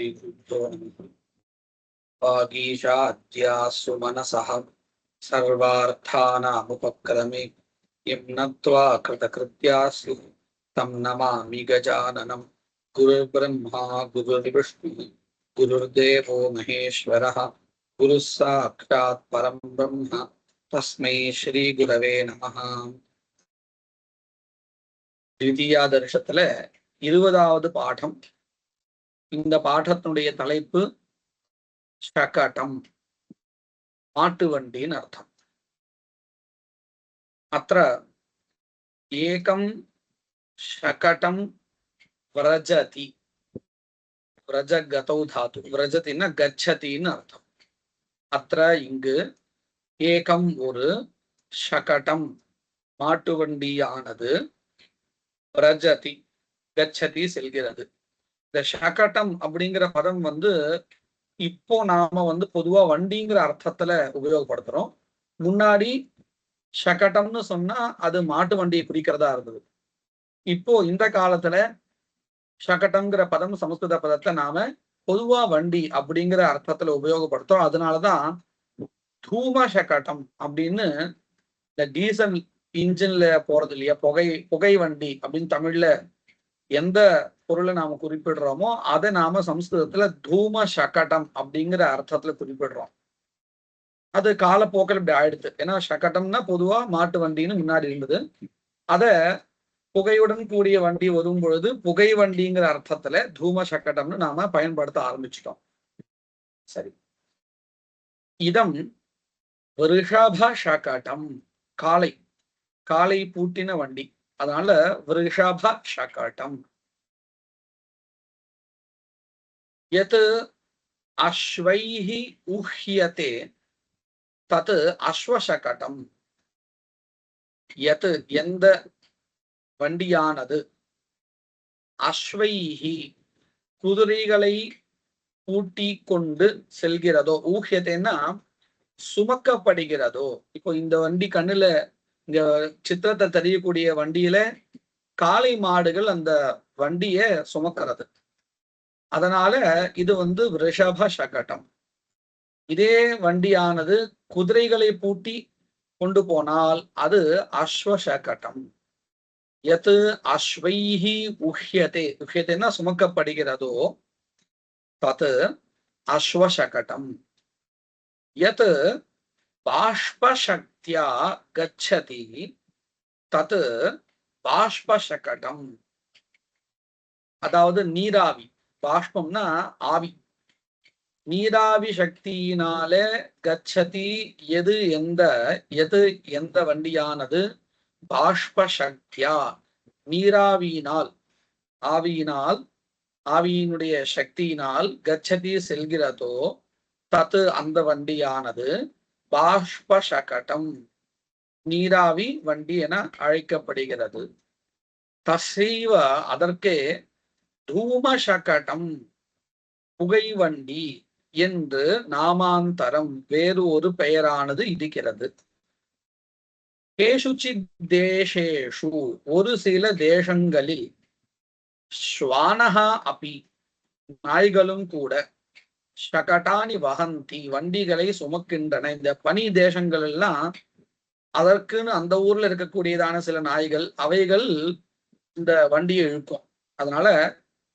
श्रीगुरुभ्यो नमः। वागीशाद्यासु मनसः सर्वार्थानामुपक्रमे यं नत्वा कृतकृत्यासु तं नमामि गजाननं। गुरुर्ब्रह्मा गुरुर्विष्णुः गुरुर्देवो महेश्वरः गुरुः साक्षात् परं ब्रह्म तस्मै श्रीगुरवे नमः. द्वितीयादर्शத்துல 20வது பாடம். இந்த பாடத்தினுடைய தலைப்பு ஷகடம், மாட்டு வண்டின்னு அர்த்தம். அത്ര ஏகம் ஷகடம் விரஜதி, விரஜகதௌ தாது, விரஜதின்னா கச்சதின்னு அர்த்தம். அത്ര இங்கு ஏகம் ஒரு, ஷகடம் மாட்டு வண்டியானது, விரஜதி கச்சதி செல்கிறது. இந்த ஷகடம் அப்படிங்கிற பதம் இப்போ நாம பொதுவா வண்டிங்கிற அர்த்தத்துல உபயோகப்படுத்துறோம். முன்னாடி ஷகடம்னு சொன்னா அது மாட்டு வண்டியை குறிக்கிறதா இருந்தது. இப்போ இந்த காலத்துல ஷகடம்ங்கிற பதம் சமஸ்கிருத பதத்தை நாம பொதுவா வண்டி அப்படிங்கிற அர்த்தத்துல உபயோகப்படுத்துறோம். அதனாலதான் தூம ஷகடம் அப்படின்னு இந்த டீசல் இன்ஜின்ல போறது இல்லையா, புகை வண்டி அப்படின்னு தமிழ்ல எந்த பொருளை நாம குறிப்பிடுறோமோ அதை நாம சம்ஸ்கிருதத்துல தூம ஷகடம் அப்படிங்கிற அர்த்தத்துல குறிப்பிடுறோம். அது காலப்போக்கில் இப்படி ஆயிடுது. ஏன்னா ஷகடம்னா பொதுவா மாட்டு வண்டின்னு முன்னாடி இருந்தது. அத புகையுடன் கூடிய வண்டி வரும் பொழுது புகை வண்டிங்கிற அர்த்தத்துல தூம ஷகடம்னு நாம பயன்படுத்த ஆரம்பிச்சிட்டோம். சரி, இதம் விருஷப ஷகடம், காளை பூட்டின வண்டி, அதனால விருஷப ஷகடம். யத் அஸ்வைஹி உஹ்யதே தத் அஸ்வஷகடம். யத் எந்த வண்டியானது, அஸ்வைஹி குதிரைகளை பூட்டி கொண்டு செல்கிறதோ, ஊஹ்யதேன்னா சுமக்கப்படுகிறதோ. இப்போ இந்த வண்டி கண்ணுல இங்க சித்திரத்தை தெரியக்கூடிய வண்டியில காளை மாடுகள் அந்த வண்டிய சுமக்கிறது. அதனால இது ரிஷப ஷகடம். இதே வண்டியானது குதிரைகளை பூட்டி கொண்டு போனால் அது அஸ்வஷகடம். யத் அஸ்வைஹி உஹ்யதே, உஹ்யதேன்னா சுமக்கப்படுகிறதோ, தத் அஸ்வஷகடம். யத் பாஷ்பசக்தியா கச்சதி தத் பாஷ்பசகடம். அதாவது நீராவி, பாஷ்பம்னா ஆவி, நீராவி சக்தியினால கச்சதி எது எந்த வண்டியானது பாஷ்பசக்தியா நீராவியினால் ஆவியினுடைய சக்தியினால் கச்சதி செல்கிறதோ, தத்து அந்த வண்டியானது பாஷ்பசகடம் நீராவி வண்டி என அழைக்கப்படுகிறது. தசைவ அதற்கே தூமஷகடம் புகை வண்டி என்று நாமாந்தரம் வேறு ஒரு பெயரானது இருக்கிறது. கேஷுச்சித் தேசேஷு ஒரு சில தேசங்களில், ஸ்வானஹா அபி நாய்களும் கூட, ஷகடானி வஹந்தி வண்டிகளை சுமக்கின்றன. இந்த பனி தேசங்கள் எல்லாம் அதற்குன்னு அந்த ஊர்ல இருக்கக்கூடியதான சில நாய்கள், அவைகள் இந்த வண்டியை இழுக்கும். அதனால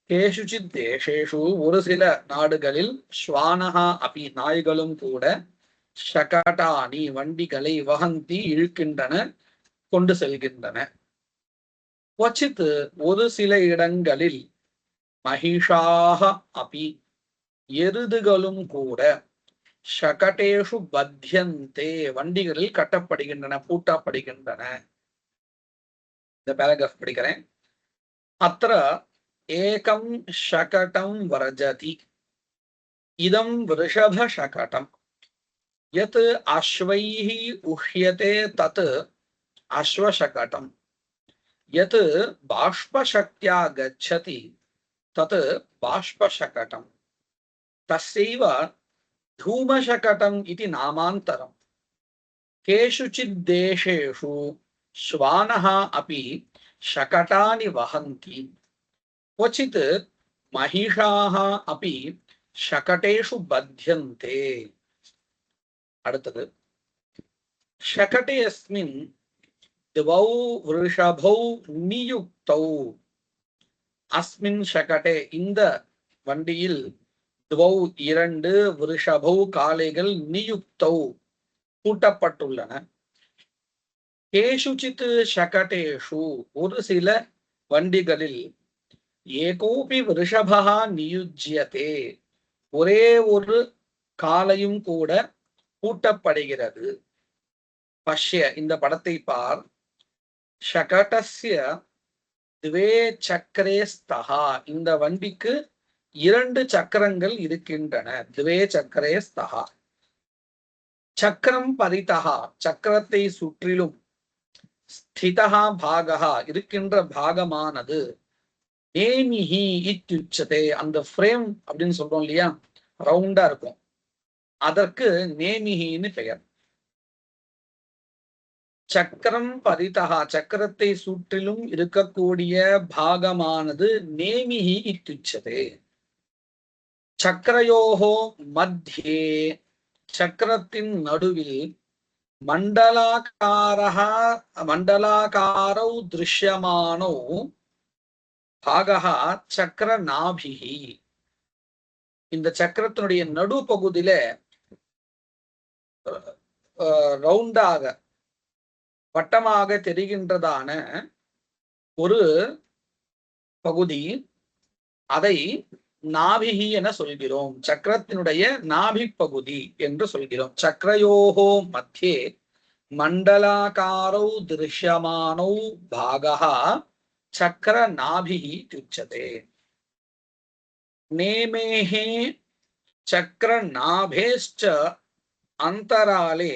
கேஷுச்சித் தேசேஷு ஒரு சில நாடுகளில், ஸ்வானஹா அபி நாய்களும் கூட, ஷகடானி வண்டிகளை வஹந்தி இழுக்கின்றன, கொண்டு செல்கின்றன. வச்சித் ஒரு சில இடங்களில், மகிஷாக அபி எருதுகளும் கூட, ஷகடேஷு பத்யந்தே வண்டிகளில் கட்டப்படுகின்றன, பூட்டப்படுகின்றன. இந்த பேராகிராஃப் படிக்கிறேன். அത്ര ஏகம் ஷகடம் வரஜதி இதம் விருஷப ஷகடம். யத் அஸ்வைஹி உஹ்யதே தத் அஸ்வஷகடம். யத் பாஷ்பசக்தியா கச்சதி தத் பாஷ்பசகடம். தஸ்யைவ தூமஷகடம் இதி நாமாந்தரம். கேஷுச்சித் தேசேஷு ஸ்வானஹா அபி ஷகடானி வஹந்தி. क्वचित् महिषाः अपि शकटेषु बध्यन्ते. அடுத்தது शकटे अस्मिन् द्वौ वृषभौ नियुक्तौ. अस्मिन् शकटे இந்த வண்டியில் द्वौ இரண்டு वृषभौ காளைகள் नियुक्तौ பூட்டப்பட்டுள்ளன. கேஷுசித் शकटेषु ஒரு சில வண்டிகளில் ஏகோபி वृषभः நியுஜ்யதே ஒரே ஒரு காளையும் கூட பூட்டப்படுகிறது. பஷ்ய இந்த படத்தை பார். शकटस्य द्वे चक्रे स्तः இந்த வண்டிக்கு இரண்டு சக்கரங்கள் இருக்கின்றன. द्वे चक्रे स्तः. சக்கரம் பரிதः சக்கரத்தை சுற்றிலும் ஸ்திதः பாகः இருக்கின்ற பாகமானது நேமிஹி இத்யுச்சதே அந்த ஃப்ரேம் அப்படின்னு சொல்றோம் இல்லையா, ரவுண்டா இருக்கும், அதற்கு நேமிஹின்னு பெயர். சக்கரம் பரிதா சக்கரத்தை சுற்றிலும் இருக்கக்கூடிய பாகமானது நேமிஹி இத்யுச்சதே. சக்கரயோஹோ மத்தியே சக்கரத்தின் நடுவில் மண்டலாகாரௌ திருஷ்யமானோ பாகः சக்கர நாபிஹி. இந்த சக்கரத்தினுடைய நடு பகுதியில ரவுண்டாக வட்டமாக தெரிகின்றதான ஒரு பகுதி, அதை நாபிஹி என சொல்கிறோம். சக்கரத்தினுடைய நாபி பகுதி என்று சொல்கிறோம். சக்கரயோஹோ மத்தியே மண்டலாகாரௌ திருஷ்யமானௌ பாகः சக்கர நாபிஹி உச்சதே. நேமேஹே சக்கர நாபேஷ்ச அந்தராலே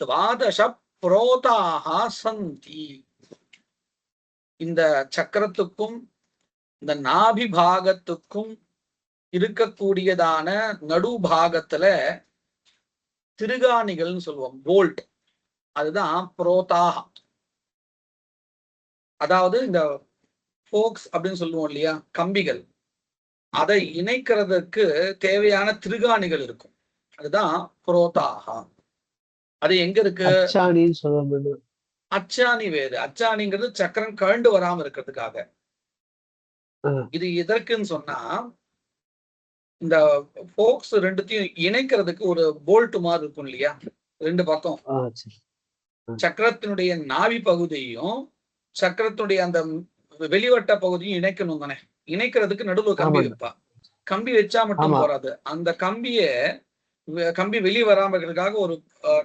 द्वादश புரோதாக சந்தி. இந்த சக்கரத்துக்கும் இந்த நாபி பாகத்துக்கும் இருக்கக்கூடியதான நடுபாகத்துல திருகாணிகள்னு சொல்லுவோம், போல்ட், அதுதான் புரோதாக. அதாவது இந்த ஃபோக்ஸ் அப்படின்னு சொல்லுவோம் இல்லையா, கம்பிகள், அதை இணைக்கிறதுக்கு தேவையான திருகாணிகள் இருக்கும், அதுதான் புரோதாக. அது எங்க இருக்கு? அச்சாணி வேறு. அச்சாணிங்கிறது சக்கரம் கழண்டு வராம இருக்கிறதுக்காக. இது எதற்குன்னு சொன்னா, இந்த ஃபோக்ஸ் ரெண்டுத்தையும் இணைக்கிறதுக்கு ஒரு போல்ட் மாதிரி இருக்கும் இல்லையா, ரெண்டு பக்கம் சக்கரத்தினுடைய நாவி பகுதியையும் சக்கரத்தினுடைய அந்த வெளிவட்ட பகுதியும் இணைக்கணும் தானே. இணைக்கிறதுக்கு நடுவில் கம்பி வைப்பா. கம்பி வச்சா மட்டும் போறாது, அந்த கம்பி வெளியே வராம இருக்கிறதுக்காக ஒரு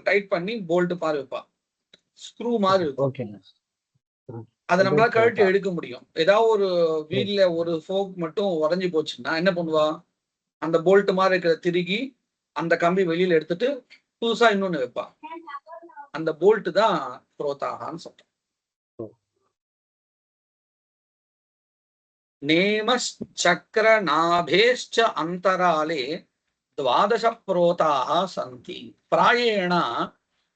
டைட் பண்ணி போல்ட் மாதிரி வைப்பா, ஸ்க்ரூ மாதிரி இருக்கும். அதை நம்மளால கழட்டி எடுக்க முடியும். ஏதாவது ஒரு வீல்ல ஒரு ஃபோக் மட்டும் உடஞ்சி போச்சுன்னா என்ன பண்ணுவா, அந்த போல்ட் மாதிரி இருக்கிற திருகி அந்த கம்பி வெளியில எடுத்துட்டு புதுசா இன்னொன்னு வைப்பா. அந்த போல்ட் தான் புரோதாகான்னு சொல்றோம். நேம சக்கர நாபேஷ்ச அந்தராலே द्वादश புரோதாக சந்தி. பிராயேண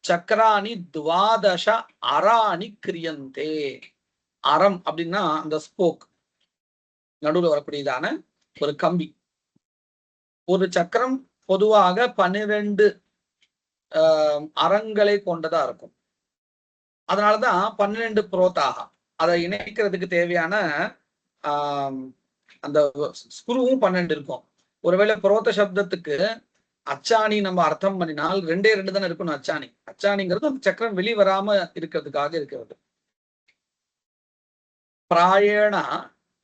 சக்கராணி द्वादश அராணி கிரியந்தே. அரம் அப்படின்னா அந்த ஸ்போக், நடுவில் வரக்கூடியதான ஒரு கம்பி. ஒரு சக்கரம் பொதுவாக 12 அரங்களை கொண்டதா இருக்கும். அதனாலதான் 12 புரோதாக. அதை இணைக்கிறதுக்கு தேவையான அந்த ஸ்க்ரூவும் 12 இருக்கும். ஒருவேளை புரோத சப்தத்துக்கு அச்சாணி நம்ம அர்த்தம் பண்ணினால் 2 தானே இருக்கணும். அச்சாணிங்கிறது அந்த சக்கரம் வெளி வராம இருக்கிறதுக்காக இருக்கிறது. பிராயண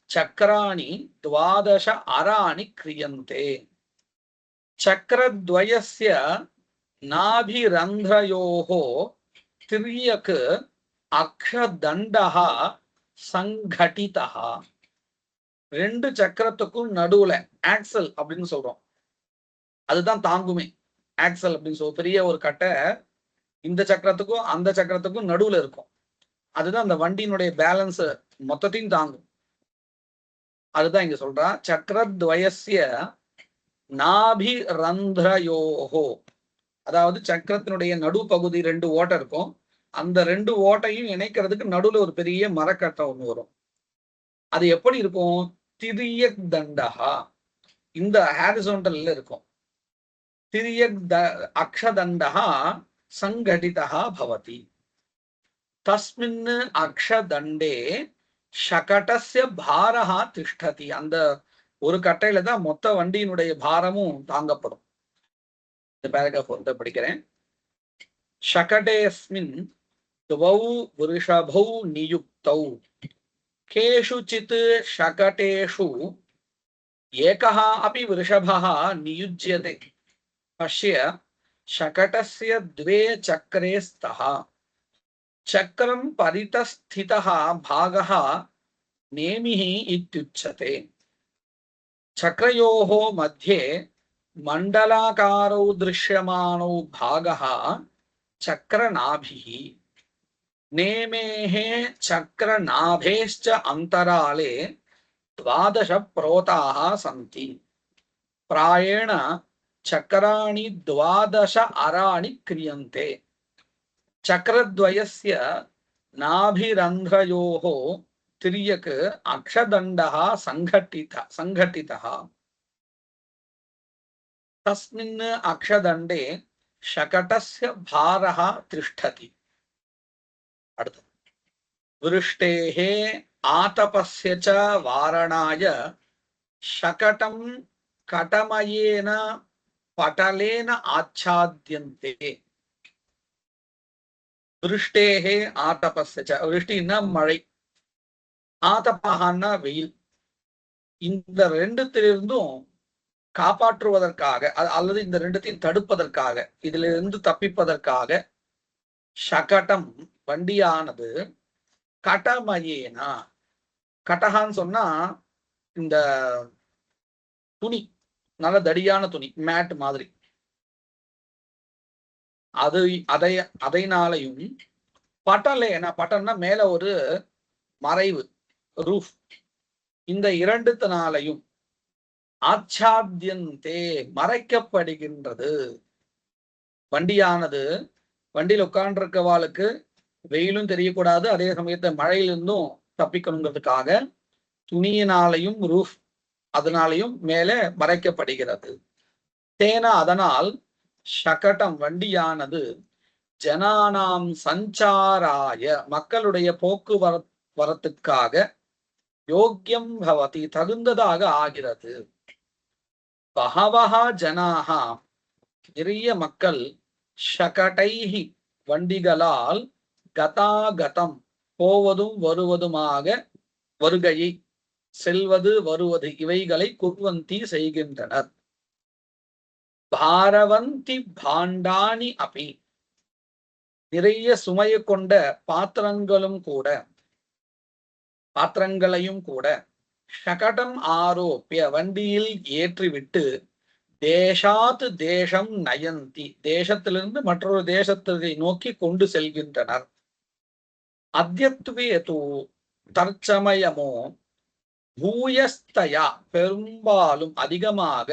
சக்கராணி 12 அராணி கிரியந்தே. சக்கரத்வயஸ்ய நாபிரந்திரயோஹோ திரியக் அக்ஷதண்டஹ சங்கடிதஹ. 2 சக்கரத்துக்கும் நடுவுல ஆக்சல் அப்படின்னு சொல்றோம், அதுதான் தாங்குமே. ஆக்சல் அப்படின்னு சொல்லுவோம், பெரிய ஒரு கட்டை இந்த சக்கரத்துக்கும் அந்த சக்கரத்துக்கும் நடுவுல இருக்கும். அதுதான் அந்த வண்டியினுடைய பேலன்ஸ் மொத்தத்தையும் தாங்கும். அதுதான் இங்க சொல்றா. சக்கரத்வயஸ்ய நாபிரந்திரயோஹோ, அதாவது சக்கரத்தினுடைய நடுப்பகுதி 2 ஓட்டை இருக்கும். அந்த 2 ஓட்டையும் இணைக்கிறதுக்கு நடுவுல ஒரு பெரிய மரக்கட்டை ஒண்ணு வரும். அது எப்படி இருக்கும்? திரியக் தண்டஹா இந்த ஹாரிசோண்டல்ல இருக்கும். திரியக் அக்ஷதண்டஹா சங்கடிதஹா பவதி. தஸ்மின் அக்ஷதண்டே ஷகடஸ்ய பாரஹா திஷ்டதி. அந்த ஒரு கட்டையில தான் மொத்த வண்டியினுடைய பாரமும் தாங்கப்படும். இந்த பேராகிராஃப் வந்து படிக்கிறேன். ஷகடேஸ்மின் துவௌ விருஷபௌ நியுக்தௌ கேஷுசித் ஷகடேஷு ஏகஹ அபி விருஷபஹ நியுஜ்யதே. பஷ்ய ஷகடஸ்ய द्वे चक्रे स्तः चक्रं परितस्थितः भागः नेमिः इत्युच्यते. चक्रयोः मध्ये मण्डलाकारौ दृश्यमानौ भागः चक्रनाभिः. नेमेः चक्रनाभेश्च अन्तराले 12 प्रोताः सन्ति. प्रायेण चक्राणि 12 अराणि क्रियन्ते. चक्रद्वयस्य नाभिरन्ध्रयोः तिर्यक् अक्षदण्डः सङ्घटितः. तस्मिन् अक्षदण्डे शकटस्य भारः तिष्ठति. वृष्टेः आतपस्य च वारणाय शकटं कटमयेन पटलेन आच्छाद्यन्ते. वृष्टेः आतपस्य च वृष्टिना मழை, ஆதபஹான்னா வெயில். இந்த ரெண்டுத்திலிருந்தும் காப்பாற்றுவதற்காக அல்லது இந்த ரெண்டுத்தையும் தடுப்பதற்காக, இதுல இருந்து தப்பிப்பதற்காக ஷகடம் வண்டியானது கடமயேனா, கடகான்னு சொன்னா இந்த துணி, நல்ல தடியான துணி, மேட் மாதிரி, அதைனாலையும் பட்டலேனா, பட்டம்னா மேல ஒரு மறைவு, ரூஃப், இந்த இரண்டுத்தினாலையும் ஆச்சாத்தியந்தே மறைக்கப்படுகின்றது. வண்டியானது, வண்டியில் உட்கார்ந்துருக்கவாளுக்கு வெயிலும் தெரியக்கூடாது, அதே சமயத்துல மழையிலிருந்தும் தப்பிக்கணுங்கிறதுக்காக துணியினாலையும் ரூஃப் அதனாலையும் மேலே மறைக்கப்படுகிறது. தேனா அதனால் ஷகடம் வண்டியானது ஜனானாம் சஞ்சாராய மக்களுடைய போக்குவரத்துக்காக யோக்கியம் பவதி தகுந்ததாக ஆகிறது. பஹவஹா ஜனாஹா நிறைய மக்கள் ஷகடைஹி வண்டிகளால் கதாகதம் போவதும் வருவதுமாக, வருகையை, செல்வது வருவது இவைகளை குர்வந்தி செய்கின்றனர். பாரவந்தி பாண்டானி அபி நிறைய சுமையை கொண்ட பாத்திரங்களையும் கூட ஷகடம் ஆரோப்பிய வண்டியில் ஏற்றிவிட்டு தேசாத் தேசம் நயந்தி தேசத்திலிருந்து மற்றொரு தேசத்தை நோக்கி கொண்டு செல்கின்றனர். அத்யத்வே து தற்சமயமோ பூயஸ்தயா பெரும்பாலும் அதிகமாக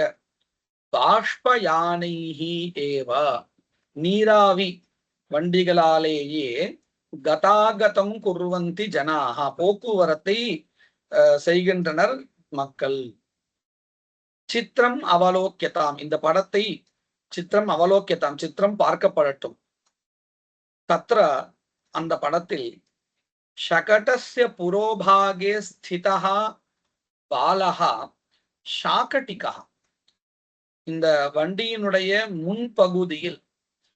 பாஷ்பயானைஹி ஏவ நீராவி வண்டிகளாலேயே கதாகதம் குர்வந்தி ஜனாஹ போக்குவரத்தை செய்கின்றனர் மக்கள். சித்திரம் அவலோக்கியதாம் இந்த படத்தை சித்திரம் அவலோக்கியதாம் சித்திரம் பார்க்கப்படட்டும். தத்ர அந்த படத்தில் ஷகடஸ்ய புரோபாகே ஸ்திதஹ பாலஹ ஷாகடிகா இந்த வண்டியினுடைய முன்பகுதியில்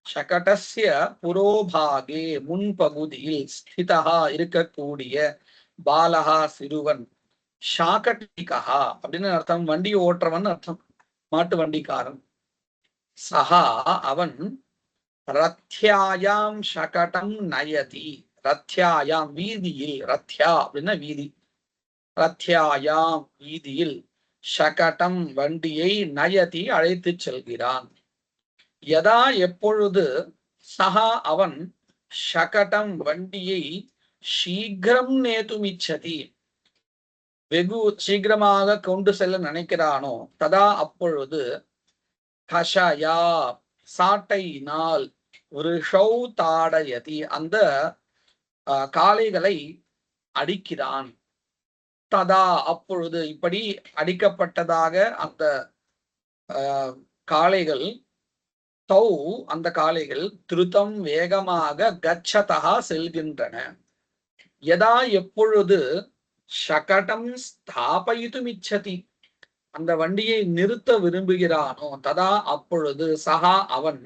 ஷகடஸ்ய புரோபாகே முன்பகுதியில் ஸ்திதஹா இருக்கக்கூடிய பாலஹா சிறுவன் ஷாகடிகா அப்படின்னு அர்த்தம், வண்டி ஓட்டுறவன் அர்த்தம், மாட்டு வண்டிக்காரன். சஹா அவன் ரத்யாயாம் ஷகடம் நயதி ரத்யாயாம் வீதியில், ரத்யா அப்படின்னா வீதி, ரத்யாயாம் வீதியில் ஷகடம் வண்டியை நயதி அழைத்து செல்கிறான். யதா எப்பொழுது சஹா அவன் ஷகடம் வண்டியை சீக்கிரம் நேதுமிச்சதி வெகு சீக்கிரமாக கொண்டு செல்ல நினைக்கிறானோ ததா அப்பொழுது கஷயா சாட்டையினால் வ்ருஷௌ தாடயதி அந்த காளைகளை அடிக்கிறான். ததா அப்பொழுது இப்படி அடிக்கப்பட்டதாக அந்த காளைகள் தௌ அந்த காளைகள் திருத்தம் வேகமாக கச்சதா செல்கின்றன. யதா எப்பொழுது ஷகடம் ஸ்தாபயிதுமிச்சதி அந்த வண்டியை நிறுத்த விரும்புகிறானோ ததா அப்பொழுது சகா அவன்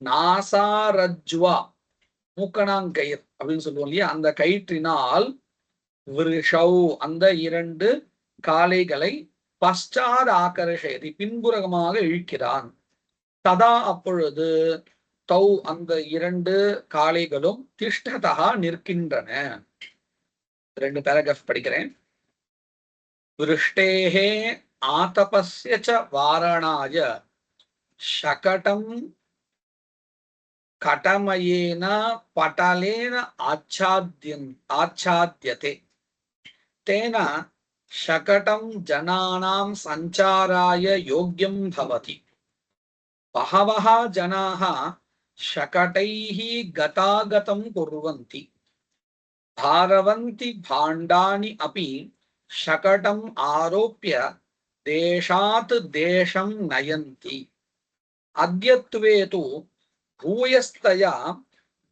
நாசாரஜ்வா மூக்கணாங்கயிர் அப்படின்னு சொல்லுவோம் இல்லையா, அந்த கயிற்றினால் விருஷௌ அந்த இரண்டு காளைகளை பஷ்டாத் ஆகர்ஷயதி பின்புறமாக இழுக்கிறான். ததா அப்பொழுது தௌ அந்த இரண்டு காளைகளும் திஷ்டதா நிற்கின்றன. ரெண்டு பேராகிராஃப் படிக்கிறேன். விருஷ்டேஹே ஆதபஸ்ய ச வாரணாய ஷகடம் கடமயேன பட்டலேன ஆச்சாத்யதே தேன ஷகடம் ஜனானாம் சஞ்சாராய யோக்யம் பவதி. பஹவஹ ஜனாஹ ஷகடைஹ கதாகதம் குர்வந்தி பாரவந்தி பாண்டானி அபி ஷகடம் ஆரோப்ய தேசாத் தேசம் நயந்தி. அத்யத்வே து பூயஸ்தயா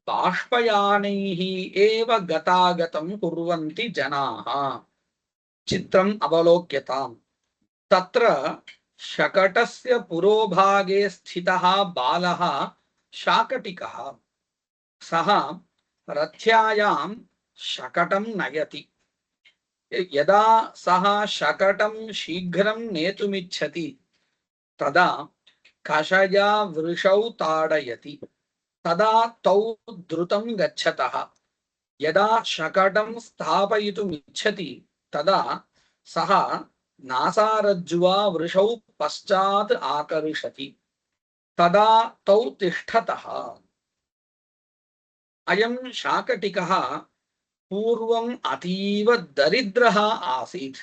பாஷ்பயானைஹ ஏவ கதாகதம் குர்வந்தி ஜனாஹ. சித்ரம் அவலோக்யதாம். தத்ர ஷகடஸ்ய புரோபாகே ஸ்திதः பாலः ஷாகடிகः. சஹ ரத்யாயாம் ஷகடம் நயதி. யதா சஹ ஷகடம் சீக்கிரம் நேதுமிச்சதி ததா கஷயா விருஷௌ தாடயதி. ததா தௌ த்ருதம் கச்சதः. யதா ஷகடம் ஸ்தாபயிதுமிச்சதி ததா சஹ நாசாரஜ்வா விருஷௌ பஷ்சாத் ஆகர்ஷதி. ததா தௌ திஷ்டதः. அயம் ஷாகடிகः பூர்வம் அதீவ தரித்ரஹ ஆசீத்.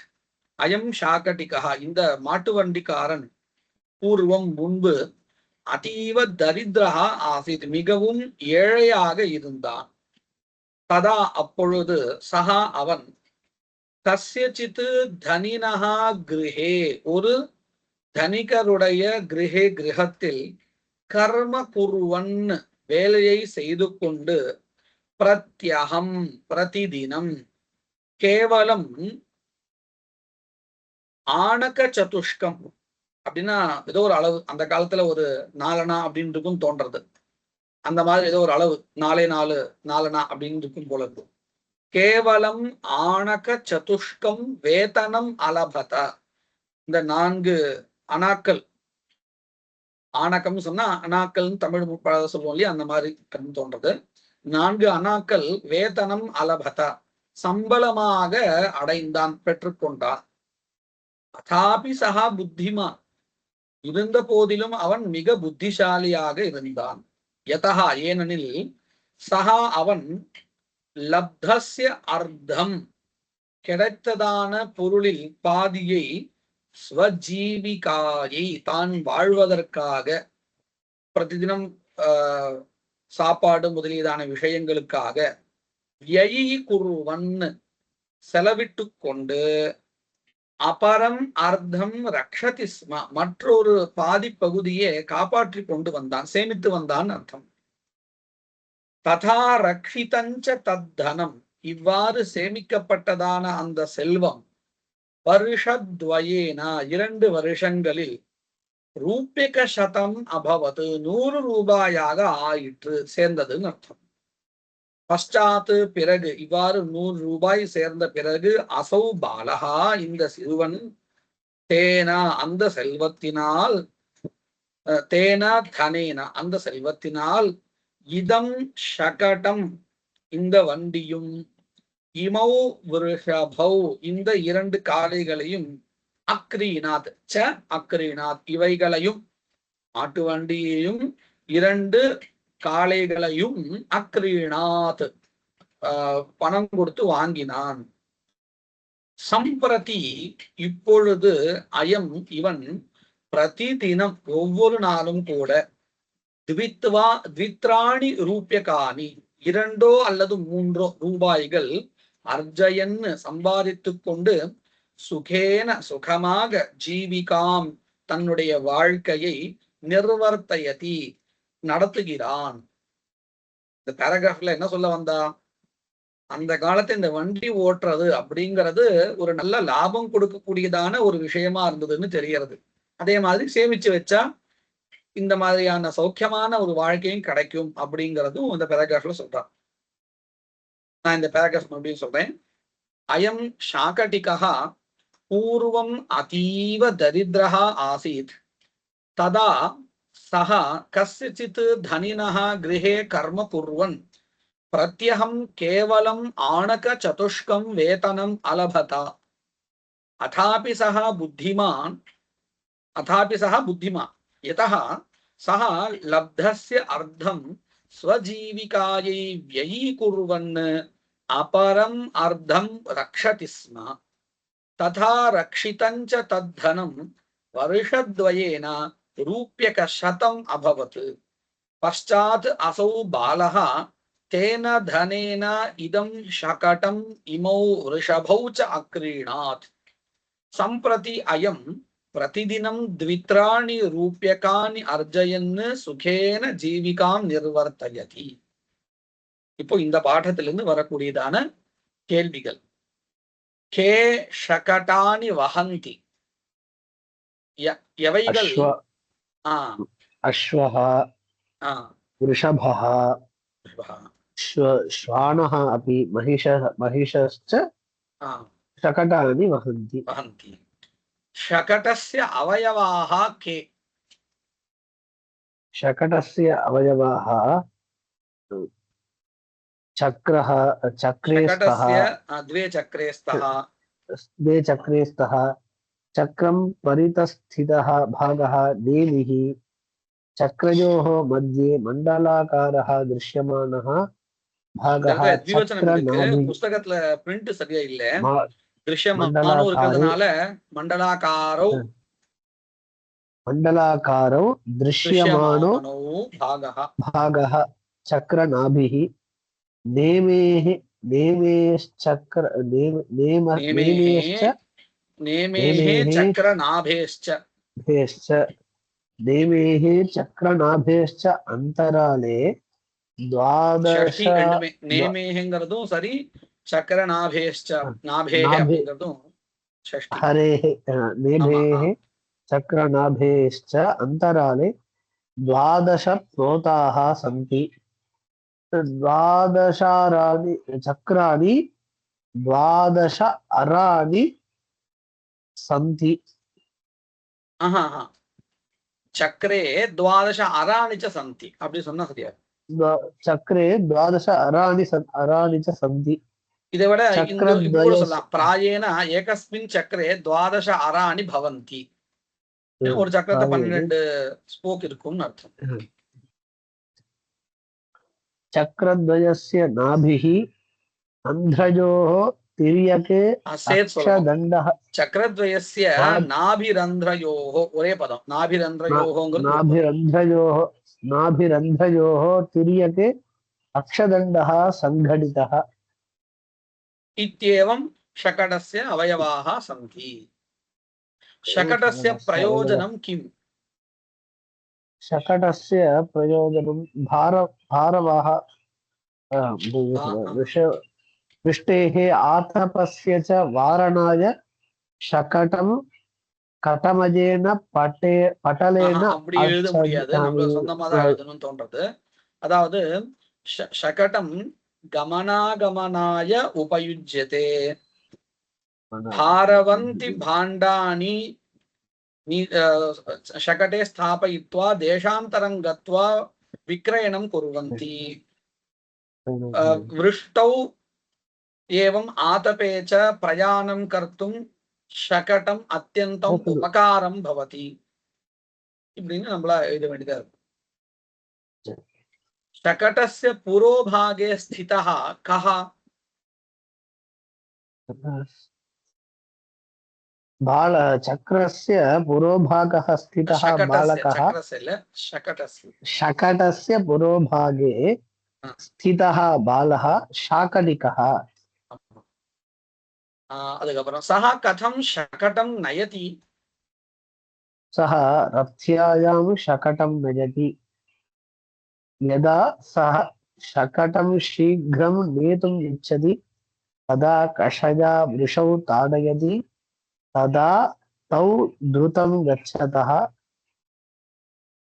அயம் ஷாகடிகः இந்த மாட்டு வண்டிக்காரன் பூர்வம் முன்பு அதீவ தரித்ரஹ ஆசீத் மிகவும் ஏழையாக இருந்தான். ததா அப்பொழுது சஹா அவன் கஸ்யசித் தனினஹா கிருஹே ஒரு தனிகருடைய கிரகத்தில் கர்ம குர்வன் வேலையை செய்து கொண்டு பிரத்யகம் பிரதிதினம் கேவலம் ஆணக சதுஷ்கம் அப்படின்னா ஏதோ ஒரு அளவு, அந்த காலத்துல ஒரு 4 அணா அப்படின்னு இருக்கும் தோன்றது. அந்த மாதிரி ஏதோ ஒரு அளவு 4 அணா அப்படின்னு இருக்கும் போல இருக்கும். கேவலம் ஆணக சதுஷ்கம் வேதனம் அலபத. இந்த 4 அணாக்கள், ஆணக்கம் சொன்னா அணாக்கள் தமிழ் சொல்லுவோம் இல்லையா, அந்த மாதிரி தோன்றது. 4 அணாக்கள் வேதனம் அலபத சம்பளமாக அடைந்தான், பெற்றுக்கொண்டான். அதாபி சகா புத்திமான் இருந்த போதிலும் அவன் மிக புத்திசாலியாக இருந்தான். யதா ஏனெனில் சகா அவன் லப்தஸ்ய அர்த்தம் கிடைத்ததான பொருளில் பாதியை ஸ்வஜீவிகாயை தான் வாழ்வதற்காக பிரதிதினம் சாப்பாடு முதலியதான விஷயங்களுக்காக வியயி குருவன் செலவிட்டு கொண்டு அபரம் அர்த்தம் ரக்ஷதி ஸ்ம மற்றொரு பாதி பகுதியை காப்பாற்றி கொண்டு வந்தான், சேமித்து வந்தான் அர்த்தம். ததா ரக்ஷிதஞ்ச தத்தனம் இவ்வாறு சேமிக்கப்பட்டதான அந்த செல்வம் வருஷத்வயேன 2 வருஷங்களில் ரூபியக சதம் அபவது 100 ரூபாயாக ஆயிற்று, சேர்ந்ததுன்னு அர்த்தம். பஷ்டாத்து பிறகு இவ்வாறு 100 ரூபாய் சேர்ந்த பிறகு அசௌ பாலகா இந்த சிறுவன் தேனா அந்த செல்வத்தினால் தேனா தனேனா அந்த செல்வத்தினால் இதம் ஷகடம் இந்த வண்டியும் இமௌ விருஷபௌ இந்த 2 காளைகளையும் அக்ரீநாத் ச அக்ரீநாத் இவைகளையும் மாட்டு வண்டியையும் 2 காளைகளையும் அக்ரீநாத் பணம் கொடுத்து வாங்கினான். சம்பிரதி இப்பொழுது அயம் இவன் பிரதிதினம் ஒவ்வொரு நாளும் கூட த்வித்ராணி ரூபியகானி 2 அல்லது 3 ரூபாய்கள் அர்ஜயன் சம்பாதித்துக் கொண்டு சுகேன சுகமாக ஜீவிகாம் தன்னுடைய வாழ்க்கையை நிர்வர்த்தயதி நடத்துகிறான். இந்த பேராகிராஃப்ல என்ன சொல்ல வந்தா, அந்த காலத்துல இந்த வண்டி ஓட்டுறது அப்படிங்கிறது ஒரு நல்ல லாபம் கொடுக்கக்கூடியதான ஒரு விஷயமா இருந்ததுன்னு தெரியறது. அதே மாதிரி சேமிச்சு வச்சா இந்த மாதிரியான சௌக்கியமான ஒரு வாழ்க்கையும் கிடைக்கும் அப்படிங்கிறதும் இந்த பேராகிராஃப்ல சொல்றான். நான் இந்த பேராகிராஃப் மறுபடியும் சொல்றேன். அயம் ஷாகடிகா பூர்வம் அதீவ தரித்ரஹ ஆசீத் ததா சஹ கஸ்யசித் தனினஹ கிருஹே கர்ம குர்வன் பிரத்யஹம் கேவலம் ஆணக சதுஷ்கம் வேதனம் அலபதா அதாபி சஹ புத்திமான் யதஹ சஹ லப்தஸ்ய அர்த்தம் ஸ்வஜீவிகாயை வ்யயீகுர்வன் அபரம் அர்த்தம் ரக்ஷதி ஸ்ம ததா ரக்ஷிதஞ்ச தத்தனம் வருஷத்வயேன ரூப்யகசதம் அபவத் பஷ்சாத் அசௌ பாலஹ தேன தனேன இதம் ஷகடம் இமௌ ரிஷபௌ ச அக்ரீணாத் சம்பிரதி அயம் பிரதிதினம் த்வித்ராணி ரூப்யகானி அர்ஜயன் சுகேன ஜீவிகாம் நிர்வர்த்தயதி. இப்போ இந்த பாடத்திலிருந்து வரக்கூடியதான கேள்விகள். கே ஷகடானி வஹந்தி, எவைகள்? அஸ்வஹ, ரிஷபஹ, ஸ்வானஹ அபி மஹிஷஸ்ச ஷகடானி வஹந்தி. शकटस्य अवयवाः के? शकटस्य अवयवाः चक्रः, चक्रे स्तः, द्वे चक्रे स्तः, चक्रं परितस्थितः भागः नेमिः, चक्रयोः मध्ये मण्डलाकारः दृश्यमानः भागः चक्रनाभिः. पुस्तकத்துல பிரிண்ட் சரியா இல்ல, दृश्यमानो இருக்கிறதுனால मण्डलाकारौ दृश्यमानो भागः चक्रनाभिः चक्रनाभेश्च अंतराले द्वादश सरी चक्रनाभेश्च नाभेः हरेः नेभेः चक्रनाभेश्च अंतराले द्वादश प्रोताः सन्ति. द्वादशाराणि चक्राणि द्वादश अराणि सन्ति. चक्रे द्वादश अराणि च सन्ति அப்படி சொன்னா சரியா? चक्रे द्वादश अराणि च सन्ति. இதை விட இன்னொரு சொல்லலாம். பிராயேன ஏகஸ்மின் சக்கரே द्वादश அராணி பவந்தி. ஒரு சக்கரத்துல 12 ஸ்போக் இருக்கும்னு அர்த்தம். चक्रद्वयस्य नाभिः रन्ध्रयोः तिर्यके अक्षदण्डः. चक्रद्वयस्य नाभिरन्ध्रयोः ஒரே பதம். नाभिरन्ध्रयोः तिर्यके अक्षदण्डः सङ्घटितः. इत्येवं शकटस्य अवयवाः सन्ति. शकटस्य प्रयोजनं किम्? शकटस्य प्रयोजनं भारवाह वृष्टेः आतपस्य च वारणाय शकटं कटमजेन पटलेन. அப்படி எழுத முடியாது, நம்ம சொந்தமா தான் எழுதணும்னு தோன்றது. அதாவது शकटं गमनागमनाय उपयुज्यते. भारवन्ति भाण्डानि शकटे स्थापयित्वा देशान्तरं गत्वा विक्रयणं कुर्वन्ति. वृष्टौ एवं आतपे च प्रयाणं कर्तुं शकटम् अत्यन्तम् उपकारं भवति. இப்படின்னு நம்மளா எழுத வேண்டியதா இருக்கு. शकटस्य पुरोभागे स्थितः कः? चक्रस्य पुरोभागः स्थितः बालकः. शकटस्य पुरोभागे स्थितः बालः शाकटिकः. அதுக்கப்புறம் சஹா கதம் ஷகடம் நயதி. सः रथ्यायां शकटं नयति यदा सः शकटं शीघ्रं नेतुम् इच्छति तदा कषया वृषौ ताडयति तदा तौ द्रुतं गच्छतः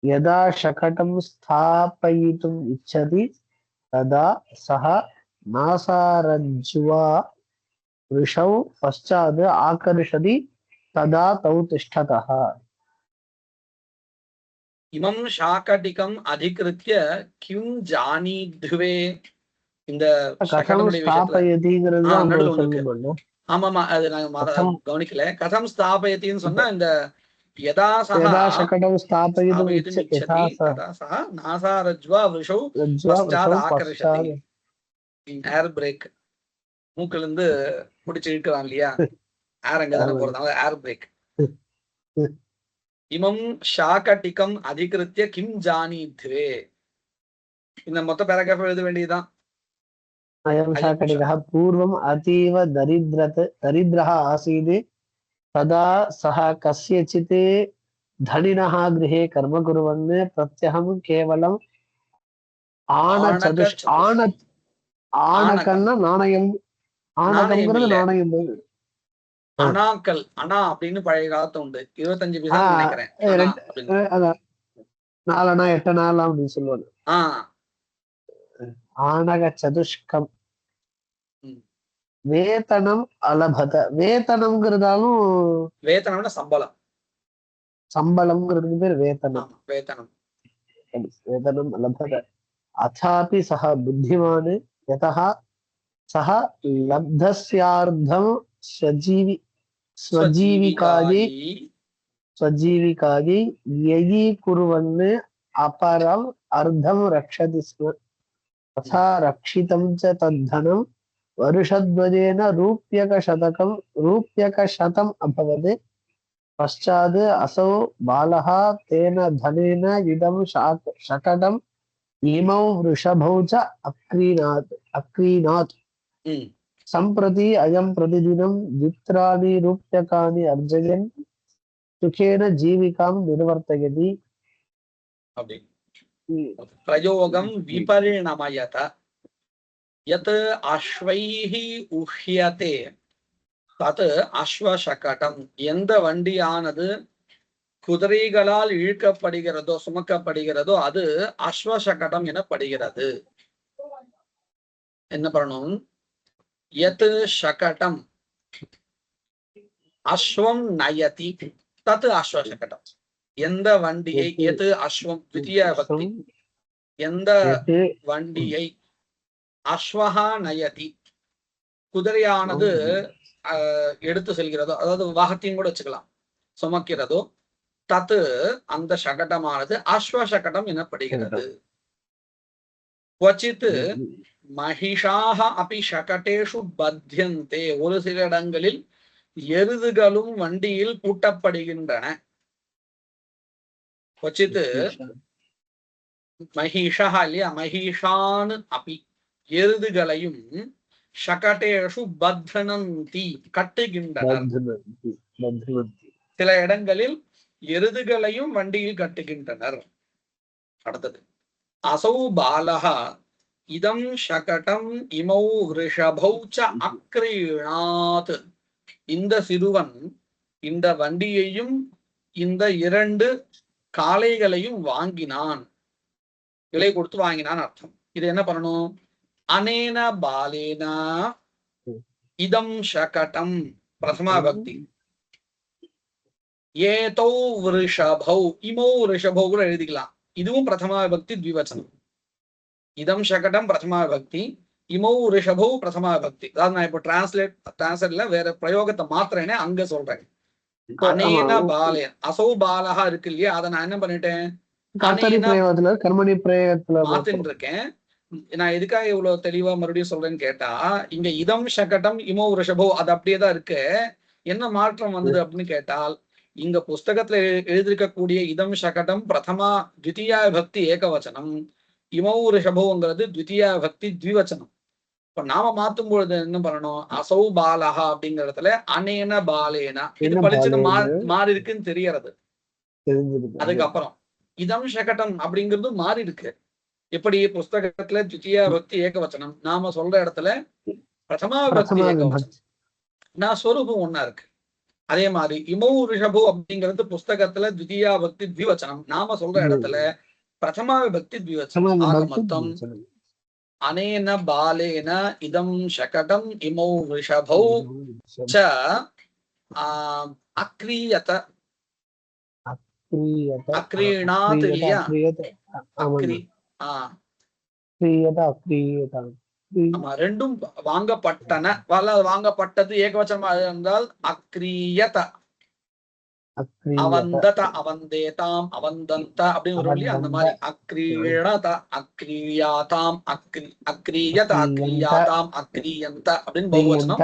यदा शकटं स्थापयितुम् इच्छति तदा सः नासारज्ज्वा वृषौ पश्चात् आकर्षति तदा तौ तिष्ठतः இமம் ஷாகடிகம் அதிகிருத்திய கிம் ஜானீத்வே. இந்த कथं ஷகடமுடைய விஷயத்துல स्थापयतिங்கிறது தான் நடுவில் உங்களுக்கு ஒண்ணு இருக்கு. சொல்லணுமா? ஆமாமா, அது நாங்க कथं கவனிக்கல. கதம் ஸ்தாபயத்தின்னு சொன்னா இந்த யதா சஹா यदा शकटं स्थापयितुम् ஸ்தாபயிதும் यथा இச்சதி सः ததா சஹா நாசாரஜ்வா விருஷௌ रज्ज्वा பశ్చాத் वृषौ ஆகர்ஷதி. पश्चात् ஏர் பிரேக், மூக்குல இருந்து பிடிச்சு இழுக்கலாம் இல்லையா, ஏர் அங்கதானே போறதுனால ஏர் பிரேக். இமம் ஷாகடிகம் அதிகிருத்திய கிம் ஜானீத்வே. இந்த மொத்த பேராகிராஃப் எழுத வேண்டியதுதான். अयं शाकटिकः पूर्वम् अतीव दरिद्रः आसीत् तदा सः कस्यचित् धनिनः गृहे कर्म कुर्वन् प्रत्यहं केवलम् ஆணக்கல்னா நாணயம், ஆணகம்ங்கிறது நாணயம். அணாக்கள், அணா அப்படின்னு பழைய காலத்து உண்டு, 25 பைசா நினைக்கிறேன். 4 அணா 8 அணா அப்படின்னு சொல்லுவாங்க. ஆணக சதுஷ்கம். வேதனம் அலபத. வேதனம்ங்கிறதாலும் வேதனம்னா சம்பளம், சம்பளம்ங்கிறதுக்கு பேர் வேதனம். வேதனம் வேதனம் அலபத. அதாபி சஹ புத்திமான் யதஹ சஹ லப்தஸ்யார்த்தம் स्वजीविकायै ययि कुर्वन् अपरम् अर्धं रक्षति स्म तथा रक्षितं च तद्धनं वर्षद्वयेन रूप्यकशतम् अभवत् पश्चात् असौ बालः तेन धनेन इदं शकटम् इमौ वृषभौ च अक्रीणात् सम्प्रति अयं प्रतिदिनं द्वित्राणि रूप्यकाणि अर्जयन् सुखेन जीविकां निर्वर्तयति. பிரயோகம் விபரிணமயத யத் அஸ்வைஹ உஹ்யதே தத் அஸ்வசகடம். எந்த வண்டியானது குதிரைகளால் இழுக்கப்படுகிறதோ சுமக்கப்படுகிறதோ அது அஸ்வசகடம் எனப்படுகிறது. என்ன பண்ணணும்? யத் ஷகடம் அஸ்வம் நயதி தத் அஸ்வசகடம். எந்த வண்டியை, எது அஸ்வம் த்விதீய பக்தி, எந்த வண்டியை அஸ்வஹா நயதி குதிரையானது எடுத்து செல்கிறதோ, அதாவது வாகத்தையும் கூட வச்சுக்கலாம், சுமக்கிறதோ, தத்து அந்த சகடமானது அஸ்வசகடம் எனப்படுகிறது. क्वचित् महिषाः अपि शकटेषु बध्यन्ते. ஒரு சில இடங்களில் எருதுகளும் வண்டியில் பூட்டப்படுகின்றன. क्वचित् महिषः இல்லையா, महिषान् अपि எருதுகளையும் शकटेषु बध्नन्ति கட்டுகின்றனர். சில இடங்களில் எருதுகளையும் வண்டியில் கட்டுகின்றனர். அடுத்தது असौ बालः इदं शकटं इमौ वृषभौ च अक्रीणात्. இந்த சிறுவன் இந்த வண்டியையும் இந்த 2 காளைகளையும் வாங்கினான், விலை கொடுத்து வாங்கினான் அர்த்தம். இது என்ன பண்ணணும்? அனேன பாலேன இதம் शकटं பிரதமா பக்தி, ஏதௌ விருஷபௌ இமௌ ரிஷபௌ கூட எழுதிக்கலாம். இதுவும் பிரதமா விபக்தி த்விவச்சனம். இதம் शकटம் பிரதமா விபக்தி, இமௌ ரிஷபௌ பிரதமா விபக்தி. அதாவது நான் இப்போ டிரான்ஸ்லேட்ல வேற பிரயோகத்தை மாத்திரேனே அங்க சொல்றேன். அனேன பாலே அசௌ பாலஹா இருக்கு இல்லையா, அதை நான் என்ன பண்ணிட்டேன், கர்மணி பிரயோகத்துல மாத்தின்னு இருக்கேன். நான் எதுக்காக இவ்வளவு தெளிவா மறுபடியும் சொல்றேன்னு கேட்டா, இங்க இதம் शकटம் இமௌ ரிஷபௌ அது அப்படியே தான் இருக்கு. என்ன மாற்றம் வந்தது அப்படின்னு கேட்டால், இங்க புஸ்தகத்துல எழுதிருக்கக்கூடிய இதம் शकटம் பிரதமா த்விதீயா விபக்தி ஏகவச்சனம், இமௌ ரிஷபௌங்கிறது த்விதீயா விபக்தி த்விவச்சனம். இப்ப நாம மாத்தும் பொழுது என்ன பண்ணணும்? அசௌ பாலஹா அப்படிங்கிற இடத்துல அனேன பாலேனா இது என்ன பளிச்சுன்னு பாலேன்னு மாறி இருக்குன்னு தெரியறது. தெரிஞ்சிருக்கு. அதுக்கப்புறம் இதம் ஷகடம் அப்படிங்கிறது மாறி இருக்கு. எப்படி புஸ்தகத்துல துதியா பக்தி ஏகவச்சனம், நாம சொல்ற இடத்துல பிரதமா விபக்தி ஏகவச்சனம். நான் சொரூபம் ஒன்னா இருக்கு. அதே மாதிரி இமௌ ரிஷபு அப்படிங்கிறது புஸ்தகத்துல துதியா பக்தி த்விவச்சனம், நாம சொல்ற இடத்துல பிரதமா விபக்தி த்விவச்சனம். ஆக மொத்தம் அனேன பாலேன இதம் ஷகடம் இமௌ ரிஷபௌ ச அக்ரியத அக்ரீணாத் இல்லையா? ஆமா, ரெண்டும் வாங்கப்பட்டன. வாங்கப்பட்டது ஏகவச்சனமா இருந்தால் அக்ரியத, அவந்தத, அவந்தேதாம், அவந்தந்த அப்படின்னு வரும் இல்லையா? அந்த மாதிரி அக்ரீணத, அக்ரியாதாம், அக்ரியத, அக்ரியாதாம், அக்ரியந்த அப்படின்னு பகுவச்சனம்.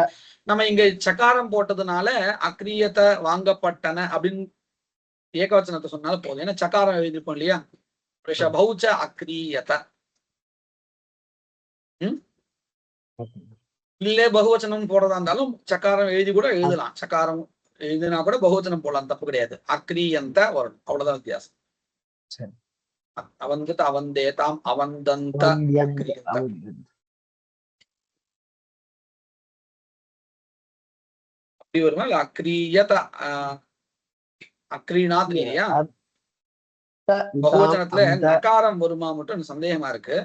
நம்ம இங்க சகாரம் போட்டதுனால அக்ரியத வாங்கப்பட்டன அப்படின்னு ஏகவச்சனத்தை சொன்னாலும் போதும். ஏன்னா சகாரம் எழுதிருப்போம் இல்லையா? ரிஷபௌச்ச அக்ரியத. இல்ல பகுவச்சனம் போடுறதா இருந்தாலும் சக்காரம் எழுதி கூட எழுதலாம். சக்காரம் எழுதினா கூட பகுவச்சனம் போடலாம், தப்பு கிடையாது. அக்ரியந்த வரணும், அவ்வளவுதான் வித்தியாசம். அவந்தத, அவந்தேதாம், அவந்தந்த, அப்படி வருமா? இல்ல அக்ரியத அக்ரீணாத் இல்லையா? பகுவச்சனத்துல நகாரம் வருமா மட்டும் சந்தேகமா இருக்கு.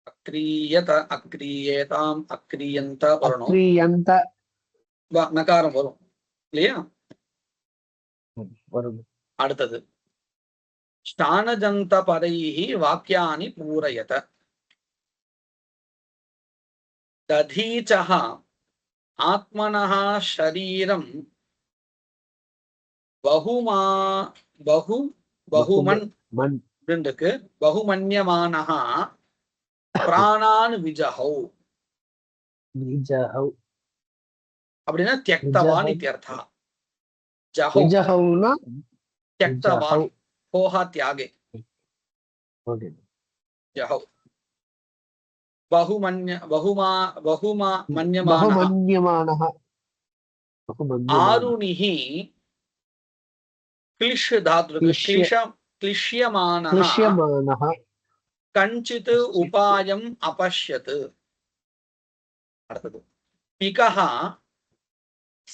அக்ரியத, அக்ரியேதாம், அக்ரியந்த வரணும். நகாரம் வரும் இல்லையா? அடுத்தது ஸ்தானஜந்த பதைஹி வாக்கியானி பூரயத. ததீச்சஹ ஆத்மனஹ ஷரீரம் பகுமன்யமானஹ பிராணான் விஜஹௌ அப்படின்னா தியக்தவான் இத்யர்த்தா. ஜஹௌ தியக்தவான், போஹா தியாகே. ஜஹௌ பகுமன்யமானஹ ஆருணிஹி क्लिश धातु क्लिश्यमानः कञ्चित् उपायम् अपश्यत्. पिकः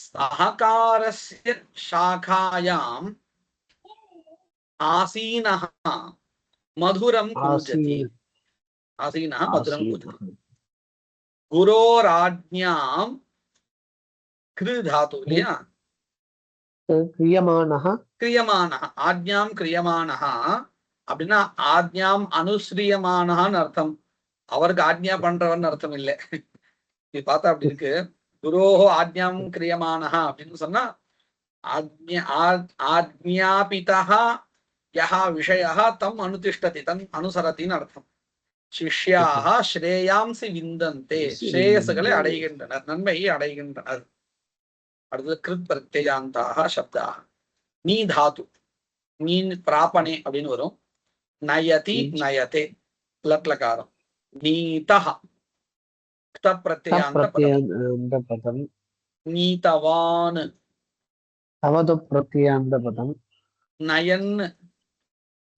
सहकारस्य शाखायाम् आसीनः मधुरं कूजति. आसीनः मधुरं कूजति. गुरोराज्ञां कृ धातु இல்லையா? கிரியமானஹ ஆஜ்ஞாம் கிரியமானஹ அப்படின்னா ஆஜ்ஞாம் அனுஸ்ரியமானஹான்னு அர்த்தம். அவருக்கு ஆஜ்ஞா பண்றவன் அர்த்தம் இல்லை. இது பார்த்தா அப்படி இருக்கு. குரோஹோ ஆஜ்ஞாம் கிரியமானஹ அப்படின்னு சொன்னா ஆஜ்ஞாபிதஹ யஹ விஷயஹ தம் அனுதிஷ்டதி, தம் அனுசரத்தின்னு அர்த்தம். சிஷ்யாக ஸ்ரேயாம்சி விந்தந்தே, ஸ்ரேயசுகளை அடைகின்றனர், நன்மையை அடைகின்றனர். அடுத்தது கிருத் பிரத்யயாந்தாக சப்தாக. நீ தாத்து, நீ பிராபணே அப்படின்னு வரும். நயதி நயதே லட்லகாரம். நீதஹ கிருத் பிரத்யயாந்த பதம். நீதவான் தவது பிரத்யயாந்த பதம். நயன்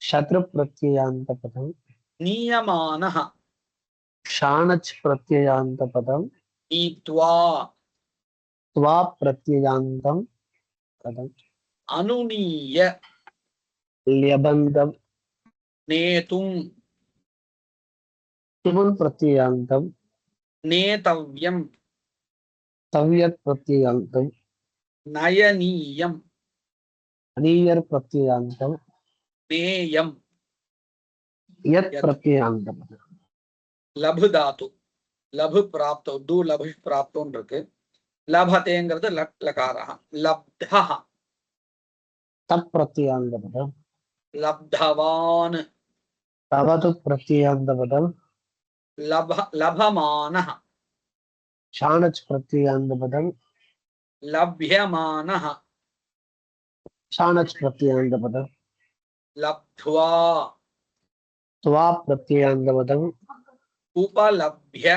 சத்ரு பிரத்யயாந்த பதம். நியமானஹ ஷானச் பிரத்யயாந்த பதம். நீத்வா त्वा प्रत्ययान्तं पदम्. अनुनीय ल्यबन्धं नेतुं तुमुन् प्रत्ययान्तं. नेतव्यं तव्यत् प्रत्ययान्तं. नयनीयं अनीयर् प्रत्ययान्तं. नेयं यत् प्रत्ययान्तं. लभु धातु, लभु प्राप्तो, दू लभु प्राप्तोன்னு இருக்கு. லபதேங்கிறது லகாரஹ. லப்தஹ तत् प्रत्ययान्त पदम्. லப்தவான் तवतु प्रत्ययान्त पदम्. லபமானஹ ஷானச் प्रत्ययान्त पदम्. லப்யமானஹ ஷானச் प्रत्ययान्त पदम्. லப்த்வா त्वा प्रत्ययान्त पदम्. உபலப்ய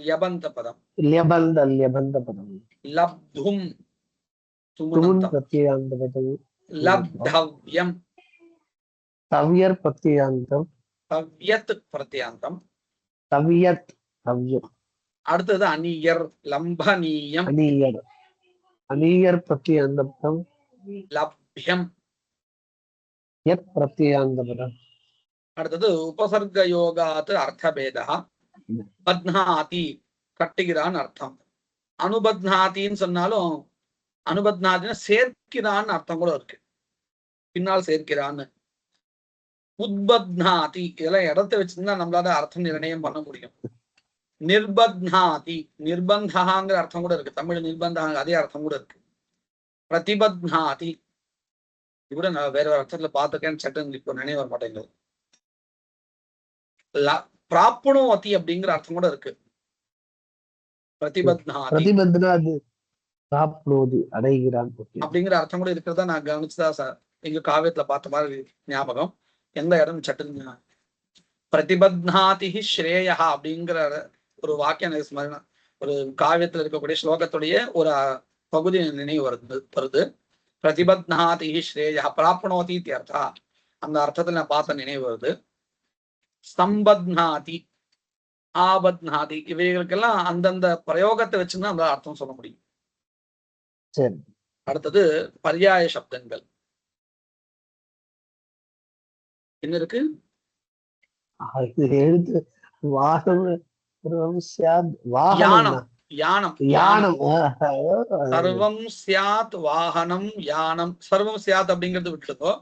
யபந்த பதம். ல்யபந்த பதம். லப்தும் துமுன் சுமுனந்தம். பிரத்யயாந்த பதம். லப்தவ்யம் தவ்யர் பிரத்யயாந்தம். தவ்யத் பிரத்யாந்தம். தவ்யத் தவ்யம். அடுத்தது அணியர் லம்பனீயம் அணியர் அணியர் பிரத்யயாந்த பதம். லப்யம். யத் பிரத்யயாந்த பதம். அடுத்தது உபசர்க யோகாத் அர்த்தபேதா. பத்னாதி கட்டுகிறான் அர்த்தம். அனுபத்னாத்தின்னு சொன்னாலும் அனுபத்னாத்தின்னு சேர்க்கிறான்னு அர்த்தம் கூட இருக்கு. பின்னால் சேர்க்கிறான்னு. உத்பத்னாதி இதெல்லாம் இடத்தை வச்சிருந்தா நம்மளால அர்த்தம் நிர்ணயம் பண்ண முடியும். நிர்பத்னாதி நிர்பந்தாங்கிற அர்த்தம் கூட இருக்கு. தமிழ் நிர்பந்தாங்க அதே அர்த்தம் கூட இருக்கு. பிரதிபத்னாதி இது கூட நான் வேற ஒரு அர்த்தத்துல பார்த்துக்கேன்னு சட்டன் இப்போ நினைவு வர மாட்டேங்குது. பிராப்னோதி அப்படிங்கிற அர்த்தம் கூட இருக்கு. பிரதிபத்னாதி பிரதிபத்னாதி பிராப்னோதி அடைகிறான் அப்படிங்கிற அர்த்தம் கூட இருக்கிறதா நான் கவனிச்சுதான் சார் எங்க காவியத்துல பார்த்த மாதிரி ஞாபகம். எந்த இடம் சட்டுன்னு பிரதிபத்னாதி ஸ்ரேயா அப்படிங்கிற ஒரு வாக்கியம் ஒரு காவியத்துல இருக்கக்கூடிய ஸ்லோகத்துடைய ஒரு பகுதி நினைவு வருது. பிரதிபத்னாதி ஸ்ரேயா பிராப்னோதி அர்த்தா அந்த அர்த்தத்துல நான் பார்த்த நினைவு வருது. சம்பத்னாதி ஆபத்னாதி இவைகளுக்கெல்லாம் அந்தந்த பிரயோகத்தை வச்சுதான் அந்த அர்த்தம் சொல்ல முடியும். சரி. அடுத்தது பர்யாய சப்தங்கள் என்ன இருக்கு? எழுத்து வாகனம் யானம் யானம் யானம். சர்வம் சியாத் வாகனம் யானம். சர்வம் சியாத் அப்படிங்கிறது விட்டுக்கோ.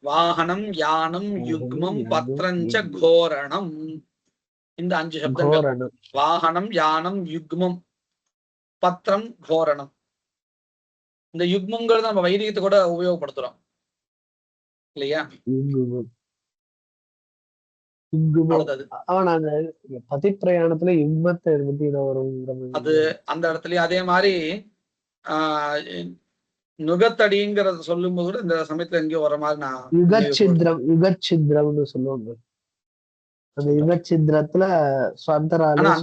வாகனம் யானம் யுக்மம் பத்ரஞ்ச கோரணம். இந்த 5 சப்தங்கள் வாகனம் யானம் யுக்மம் பத்திரம் கோரணம். இந்த யுக்மங்கிறது நம்ம வைதிகத்தை கூட உபயோகப்படுத்துறோம் இல்லையா? பதிப்பிரயாணத்துல யுக்மத்தை அது அந்த இடத்துலயும் அதே மாதிரி நுகத்தடிங்கிறத சொல்லும் போது இந்த சமயத்துல எங்கேயோ வர மாதிரி நான் யுகச்சித்ரம்னு சொல்லுவாங்க. அந்த யுகச்சித்ரத்துல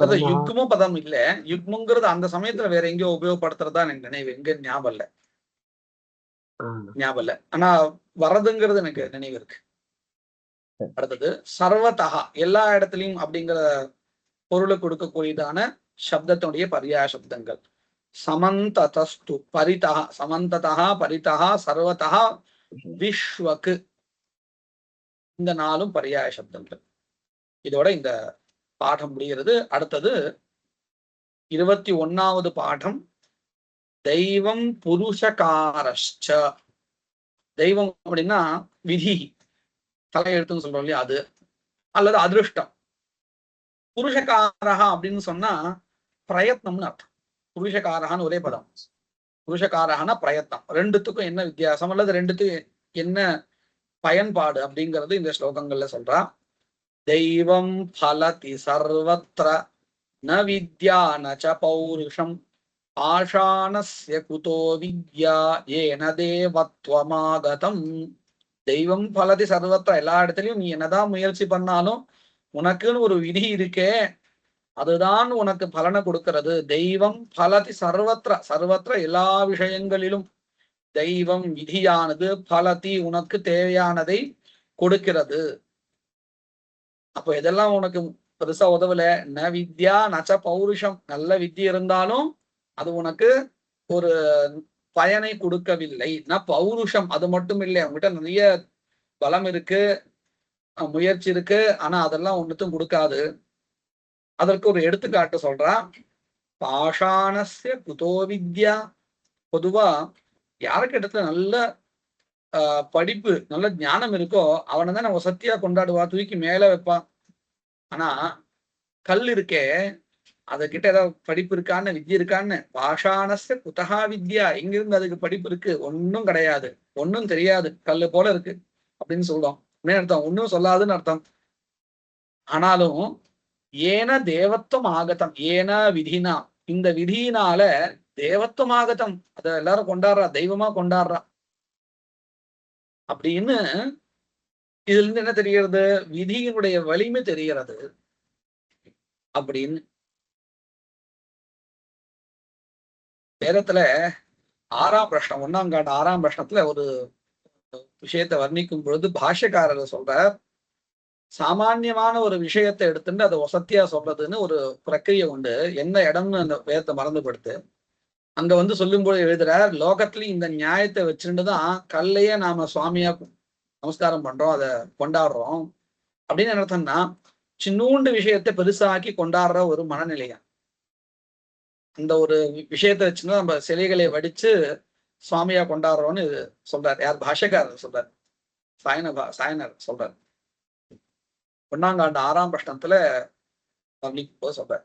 அந்த யுக்ம பதம் இல்ல. யுக்மங்கிறது அந்த சமயத்துல வேற எங்கேயோ உபயோகப்படுத்துறதா எனக்கு நினைவு. எங்க ஞாபகம் இல்ல. ஆனா வரதுங்கிறது எனக்கு நினைவு இருக்கு. அடுத்தது சர்வதா எல்லா இடத்துலயும் அப்படிங்கிற பொருளை கொடுக்கக்கூடியதான சப்தத்தினுடைய பர்யாய சப்தங்கள். சமந்ததஸ்து பரிதா சமந்ததா பரிதா சர்வதா விஸ்வக்கு இந்த 4 பர்யாய சப்தங்கள். இதோட இந்த பாடம் முடிகிறது. அடுத்தது 21வது பாடம் தெய்வம் புருஷகாரஷ்ச. தெய்வம் அப்படின்னா விதி தலையெழுத்துன்னு சொல்றோம் இல்லையா, அது அல்லது அதிருஷ்டம். புருஷகாரகா அப்படின்னு சொன்னா பிரயத்னம்னு அர்த்தம். புருஷகாரகான்னு ஒரே பதம். புருஷகாரகனா பிரயத்னம். ரெண்டுத்துக்கும் என்ன வித்தியாசம் அல்லது ரெண்டுத்துக்கும் என்ன பயன்பாடு அப்படிங்கிறது இந்த ஸ்லோகங்கள்ல சொல்றா. தெய்வம் பலதி சர்வத்ர ந வித்யா நச பௌருஷம் ஆஷானஸ்ய குதோ வித்யா ஏன தேவத்வமாகதம். தெய்வம் பலதி சர்வத்ர எல்லா இடத்துலயும் நீ என்னதான் முயற்சி பண்ணாலும் உனக்குன்னு ஒரு விதி இருக்கே, அதுதான் உனக்கு பலனை கொடுக்கிறது. தெய்வம் பலதி சர்வத்ர சர்வத்ர எல்லா விஷயங்களிலும் தெய்வம் விதியானது பலதி உனக்கு தேவையானதை கொடுக்கிறது. அப்போ இதெல்லாம் உனக்கு பெருசா உதவல. ந வித்யா நச்ச பௌருஷம் நல்ல வித்தி இருந்தாலும் அது உனக்கு ஒரு பயனை கொடுக்கவில்லை. ந பௌருஷம் அது மட்டும் இல்லை, அவங்ககிட்ட நிறைய பலம் இருக்கு, முயற்சி இருக்கு, ஆனா அதெல்லாம் ஒன்னுத்தும் கொடுக்காது. அதற்கு ஒரு எடுத்துக்காட்டு சொல்றா. பாஷாணஸ்ய குதோ வித்யா. பொதுவா யாருக்கு இடத்துல நல்ல படிப்பு நல்ல ஞானம் இருக்கோ அவனை தான் நம்ம சத்தியா கொண்டாடுவா, தூக்கி மேல வைப்பான். ஆனா கல் இருக்கே அதுகிட்ட ஏதாவது படிப்பு இருக்கான்னு வித்யா இருக்கான்னு. பாஷாணஸ்ய குதஹா வித்யா, எங்கிருந்து அதுக்கு படிப்பு இருக்கு? ஒன்னும் கிடையாது, ஒன்னும் தெரியாது, கல்லு போல இருக்கு அப்படின்னு சொல்றோம். அப்படின்னு அர்த்தம் ஒன்னும் சொல்லாதுன்னு அர்த்தம். ஆனாலும் ஏன தேவத்துவம் ஆகத்தம், ஏன விதினா இந்த விதியினால தேவத்துவம் ஆகத்தம், அத எல்லாரும் கொண்டாடுறா, தெய்வமா கொண்டாடுறா அப்படின்னு இதுல இருந்து என்ன தெரிகிறது? விதியினுடைய வலிமை தெரிகிறது அப்படின்னு. வேதத்துல 6ஆம் பிரஷ்னம் 1ஆம் காண்ட 6ஆம் பிரஷ்னத்துல ஒரு விஷயத்தை வர்ணிக்கும் பொழுது பாஷ்யக்காரர் சொல்றார், சாமான்யமான ஒரு விஷயத்தை எடுத்துட்டு அதை வசத்தியா சொல்றதுன்னு ஒரு பிரக்கிரியை உண்டு. என்ன இடம்னு அந்த வேதத்தை மறந்துபடுத்து. அங்க வந்து சொல்லும்போது எழுதுறார், லோகத்திலயும் இந்த நியாயத்தை வச்சுட்டுதான் கல்லையே நாம சுவாமியா நமஸ்காரம் பண்றோம், அதை கொண்டாடுறோம். அப்படின்னு என்ன அர்த்தம்னா, சின்னூண்டு விஷயத்தை பெருசாக்கி கொண்டாடுற ஒரு மனநிலையா. அந்த ஒரு விஷயத்தை வச்சுன்னா நம்ம சிலைகளை வடிச்சு சுவாமியா கொண்டாடுறோம்னு சொல்றாரு. யார்? பாஷ்யக்காரர் சொல்றார், சாயனர் சொல்றார். 1ஆம் காண்ட 6ஆம் பிரஷ்னத்துல வர்ணிக்கும் போது சொல்றார்.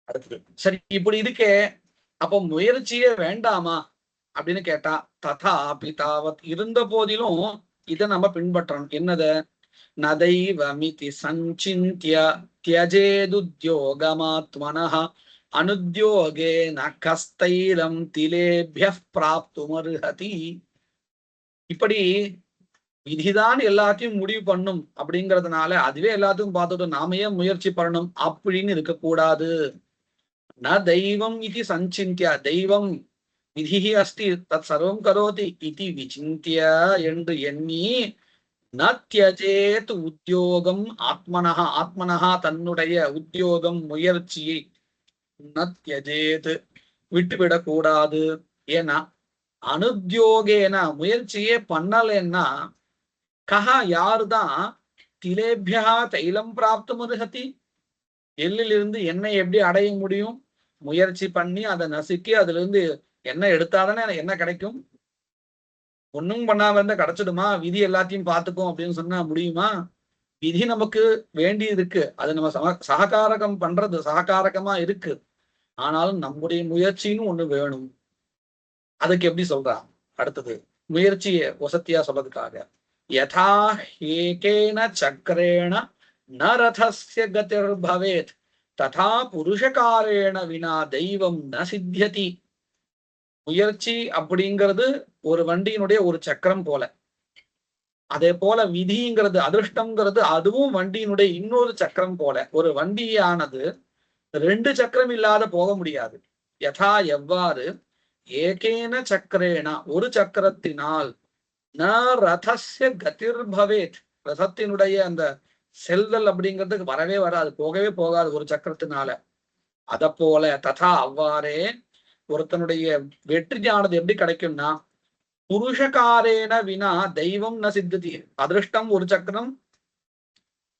அடுத்தது சரி, இப்படி இருக்கே, அப்போ முயற்சியே வேண்டாமா அப்படின்னு கேட்டா, ததா பிதாவத், இருந்த போதிலும் இதை நம்ம பின்பற்றணும். என்னத? நதைவமிதி சஞ்சிந்திய தியஜேதுத்யோகமாத்மனஹ அனுத்யோகே நகஸ்தைலம் திலேபியः பிராப்துமர்ஹதி. இப்படி விதிதான் எல்லாத்தையும் முடிவு பண்ணும் அப்படிங்கறதுனால அதுவே எல்லாத்தையும் பார்த்துட்டு நாம ஏன் முயற்சி பண்ணணும் அப்படின்னு இருக்கக்கூடாது. ந தெய்வம் இது சஞ்சிந்திய, தெய்வம் விதி அஸ்தி தத் சர்வம் கரோதி இது விசிந்திய என்று எண்ணி, ந தியஜேத் உத்தியோகம் ஆத்மனஹா, ஆத்மனஹா தன்னுடைய உத்தியோகம் முயற்சியை, ந தியஜேத் விட்டுவிடக்கூடாது. ஏன்னா அனுத்யோகேன முயற்சியே பண்ணலன்னா, கஹா யாருதான் திலேபியா தைலம் பிராப்து முருகதி, எள்ளிலிருந்து எண்ணெய் எப்படி அடைய முடியும்? முயற்சி பண்ணி அதை நசுக்கி அதுல இருந்து எண்ணெய் எடுத்தாதானே என்ன கிடைக்கும்? ஒன்னும் பண்ணாம இருந்தா கிடைச்சிடுமா? விதி எல்லாத்தையும் பார்த்துக்கும் அப்படின்னு சொன்னா முடியுமா? விதி நமக்கு வேண்டி இருக்கு, அது நம்ம சககாரகம் பண்றது சககாரகமா இருக்கு. ஆனாலும் நம்முடைய முயற்சின்னு ஒண்ணு வேணும். அதுக்கு எப்படி சொல்றா? அடுத்தது முயற்சியை வசத்தியா சொல்றதுக்காக, யதா ஏகேன சக்கரேண ந ரதஸ்ய கதிர் பவேத் ததா புருஷகாரேண வினா தெய்வம் ந சித்தியதி. முயற்சி அப்படிங்கிறது ஒரு வண்டியினுடைய ஒரு சக்கரம் போல, அதே போல விதிங்கிறது அதிர்ஷ்டம்ங்கிறது அதுவும் வண்டியினுடைய இன்னொரு சக்கரம் போல. ஒரு வண்டியானது 2 சக்கரம் இல்லாத போக முடியாது. யதா எவ்வாறு, ஏகேன சக்கரேன ஒரு சக்கரத்தினால், ந ரதஸ்ய கதிர் பவேத் ரதத்தினுடைய அந்த செல்தல் அப்படிங்கிறதுக்கு வரவே வராது, போகவே போகாது ஒரு சக்கரத்தினால. அத போல ததா அவ்வாறே ஒருத்தனுடைய வெற்றியானது எப்படி கிடைக்கும்னா, புருஷகாரேன வினா தெய்வம் ந சித்ததி. அதிர்ஷ்டம் ஒரு சக்கரம்,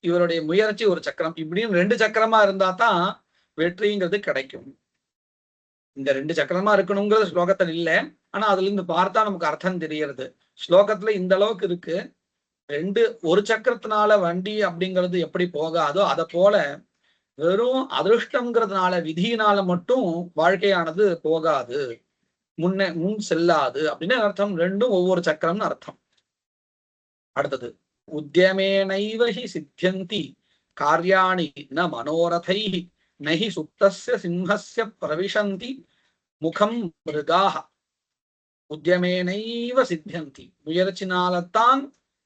இவருடைய முயற்சி ஒரு சக்கரம், இப்படியும் 2 சக்கரமா இருந்தா தான் வெற்றிங்கிறது கிடைக்கும். இந்த 2 சக்கரமா இருக்கணுங்கிறது ஸ்லோகத்தில் இல்லை, ஆனா அதுல இருந்து பார்த்தா நமக்கு அர்த்தம் தெரியறது. ஸ்லோகத்துல இந்த அளவுக்கு இருக்கு. ஒரு சக்கரத்தினால வண்டி அப்படிங்கிறது எப்படி போகாதோ அத போல வெறும் அதிர்ஷ்டம்ங்கிறதுனால விதியினால மட்டும் வாழ்க்கையானது போகாது, முன் செல்லாது அப்படின்னு அர்த்தம். ரெண்டும் ஒவ்வொரு சக்கரம்னு அர்த்தம். அடுத்தது உத்யமேனைவ ஹி சித்தியந்தி காரியாணி ந மனோரதை நஹி சுப்தஸ்ய சிம்ஹஸ்ய பிரவிசந்தி முகம் மிருகாஹ. உத்யமேனைவ சித்தியந்தி, முயற்சினால்தான்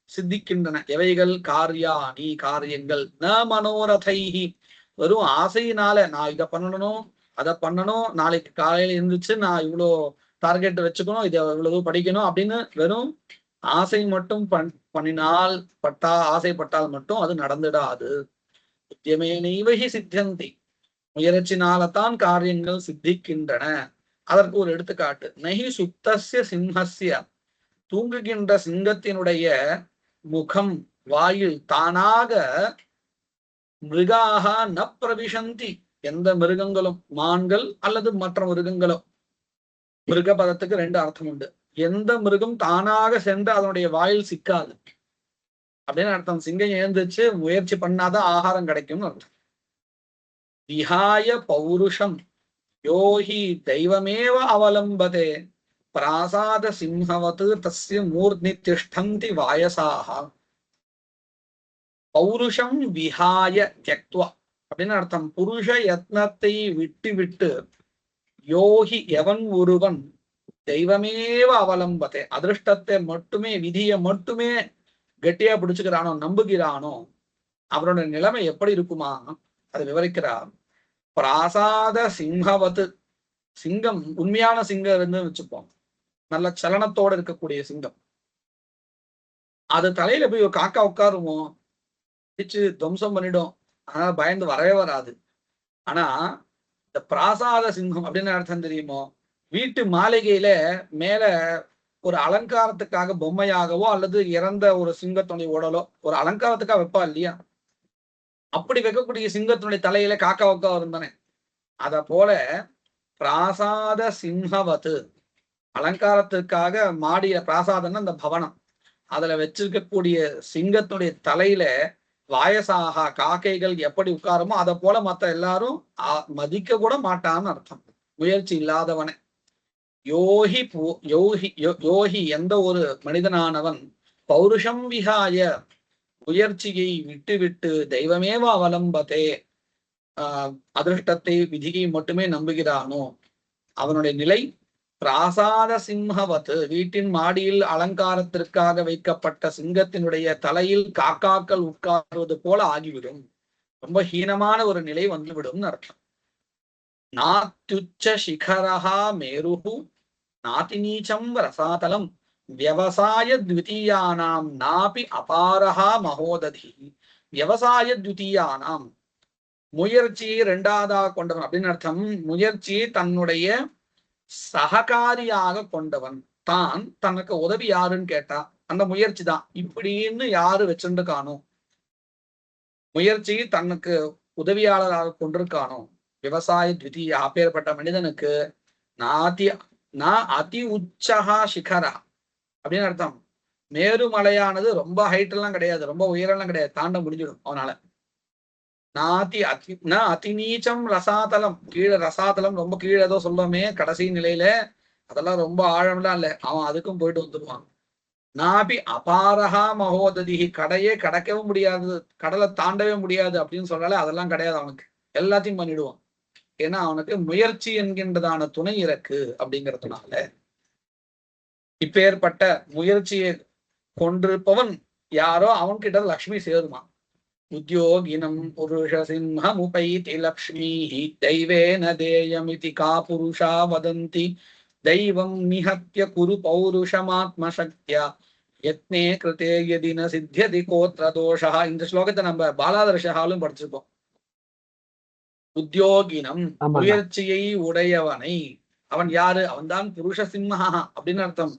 சித்திக்கின்றன எவைகள்? காரியாணி காரியங்கள், ந மனோரதைஹி வெறும் ஆசையினால நான் இதை பண்ணணும் அதை பண்ணணும், நாளைக்கு காலையில இருந்துச்சு நான் இவ்வளோ டார்கெட் வச்சுக்கணும், இதை இவ்வளவு படிக்கணும் அப்படின்னு வெறும் ஆசை மட்டும் பண்ணினால் ஆசைப்பட்டால் மட்டும் அது நடந்துடாது. உத்தியமேனைவஹி சித்தியந்தி, முயற்சினால்தான் காரியங்கள் சித்திக்கின்றன. அதற்கு ஒரு எடுத்துக்காட்டு, நஹி சுப்தஸ்ய சிம்ஹஸ்ய, தூங்குகின்ற சிங்கத்தினுடைய முகம் வாயில் தானாக மிருகாக ந பிரவிசந்தி, எந்த மிருகங்களும் மான்கள் அல்லது மற்ற மிருகங்களும், மிருக பதத்துக்கு 2 அர்த்தம் உண்டு. எந்த மிருகம் தானாக சென்று அதனுடைய வாயில் சிக்காது அப்படின்னு அர்த்தம். சிங்கம் எழுந்துச்சு முயற்சி பண்ணாதான் ஆகாரம் கிடைக்கும்னு அர்த்தம். விஹாய பௌருஷம் யோஹி தெய்வமேவ அவலம்பதே பிராசாத சிம்ஹவத் தஸ்ய மூர்த்தி திஷ்டந்தி வாயசாக. பௌருஷம் விஹாய தியக்த்வா அப்படின்னு அர்த்தம். புருஷ யத்னத்தை விட்டு விட்டு, யோகி எவன் ஒருவன், தெய்வமேவ அவலம்பத்தை, அதிருஷ்டத்தை மட்டுமே, விதியை மட்டுமே கெட்டியா பிடிச்சுக்கிறானோ, நம்புகிறானோ, அவனோட நிலைமை எப்படி இருக்குமா? அதை விவரிக்கிறார். பிராசாத சிங்கவத்து, சிங்கம் உண்மையான சிங்கம் இருந்து வச்சுப்போம், நல்ல சலனத்தோட இருக்கக்கூடிய சிங்கம். அது தலையில போய் ஒரு காக்கா உட்காருமோ, பிடிச்சு துவம்சம் பண்ணிடும், அதனால பயந்து வரவே வராது. ஆனா இந்த பிராசாத சிங்கம் அப்படின்னு அர்த்தம் தெரியுமோ, வீட்டு மாளிகையில மேல ஒரு அலங்காரத்துக்காக பொம்மையாகவோ அல்லது இறந்த ஒரு சிங்கத்துடைய உடலோ ஒரு அலங்காரத்துக்காக வைப்பா இல்லையா, அப்படி வைக்கக்கூடிய சிங்கத்தினுடைய தலையில காக்கா உட்கா இருந்தானே, அத போல பிராசாத சிங்கவத்து, அலங்காரத்துக்காக மாடிய பிராசாதம்னா அந்த பவனம், அதுல வச்சிருக்கக்கூடிய சிங்கத்துடைய தலையில வாயசாக காக்கைகள் எப்படி உட்காருமோ அதை போல மத்த எல்லாரும் மதிக்க கூட மாட்டான்னு அர்த்தம். முயற்சி இல்லாதவனே. யோகி யோகி யோகி எந்த ஒரு மனிதனானவன் பௌருஷம் விகாய, முயற்சியை விட்டு தெய்வமேவ அவலம்பதே, அதிருஷ்டத்தை விதியை மட்டுமே நம்புகிறானோ, அவனுடைய நிலை பிராசாத சிம்ஹவத், வீட்டின் மாடியில் அலங்காரத்திற்காக வைக்கப்பட்ட சிங்கத்தினுடைய தலையில் காக்காக்கள் உட்காருவது போல ஆகிவிடும். ரொம்ப ஹீனமான ஒரு நிலை வந்துவிடும் அர்த்தம். நாத்யுச்ச சிகரஹா மேருஹு நாதி நீச்சம் ரசாதலம் வியவசாய த்விதீயானாம் நாபி அபாரஹா மகோததி. வியவசாய த்விதீயானாம், முயற்சி இரண்டாவதாக கொண்டவன் அப்படின்னு அர்த்தம். முயற்சி தன்னுடைய சககாரியாக கொண்டவன். தான் தனக்கு உதவி யாருன்னு கேட்டா அந்த முயற்சி தான் இப்படின்னு யாரு வச்சிருக்கானோ, முயற்சி தனக்கு உதவியாளராக கொண்டிருக்கானோ, விவசாய த்விதீய அப்பேற்பட்ட மனிதனுக்கு அதி உச்சகா சிகரா அப்படின்னு அர்த்தம். மேருமலையானது ரொம்ப ஹைட் எல்லாம் கிடையாது, ரொம்ப உயரெல்லாம் கிடையாது, தாண்ட முடிஞ்சிடும் அவனால. அதி நீச்சம் ரசாதலம், கீழே ரசாதலம் ரொம்ப கீழே ஏதோ சொல்லுவோமே கடைசி நிலையில, அதெல்லாம் ரொம்ப ஆழம்லாம் இல்லை, அவன் அதுக்கும் போயிட்டு வந்துடுவான். நாபி அபாரஹா மகோததி, கடையே கடக்கவும் முடியாது, கடலை தாண்டவே முடியாது அப்படின்னு சொன்னாலே அதெல்லாம் கிடையாது அவனுக்கு, எல்லாத்தையும் பண்ணிடுவான். ஏன்னா அவனுக்கு முயற்சி என்கின்றதான துணை இருக்கு அப்படிங்கிறதுனால. இப்பேற்பட்ட முயற்சியை கொண்டிருப்பவன் யாரோ அவன்கிட்ட லக்ஷ்மி சேருமா. உத்யோகினம் புருஷ சிம்ஹமுபைதி லக்ஷ்மீஹி தெய்வேன தேயமிதி கா புருஷா வதந்தி தெய்வம் நிஹத்ய குரு பௌருஷமாத்மசக்தியா யத்னே கிருதே யதி ந சித்யதி கோத்ர தோஷா. இந்த ஸ்லோகத்தை நம்ம பாலாதர்ஷாலும் படிச்சிருப்போம். உத்யோகினம், முயற்சியை உடையவனை, அவன் யாரு? அவன்தான் புருஷ சிம்மஹா அப்படின்னு அர்த்தம்,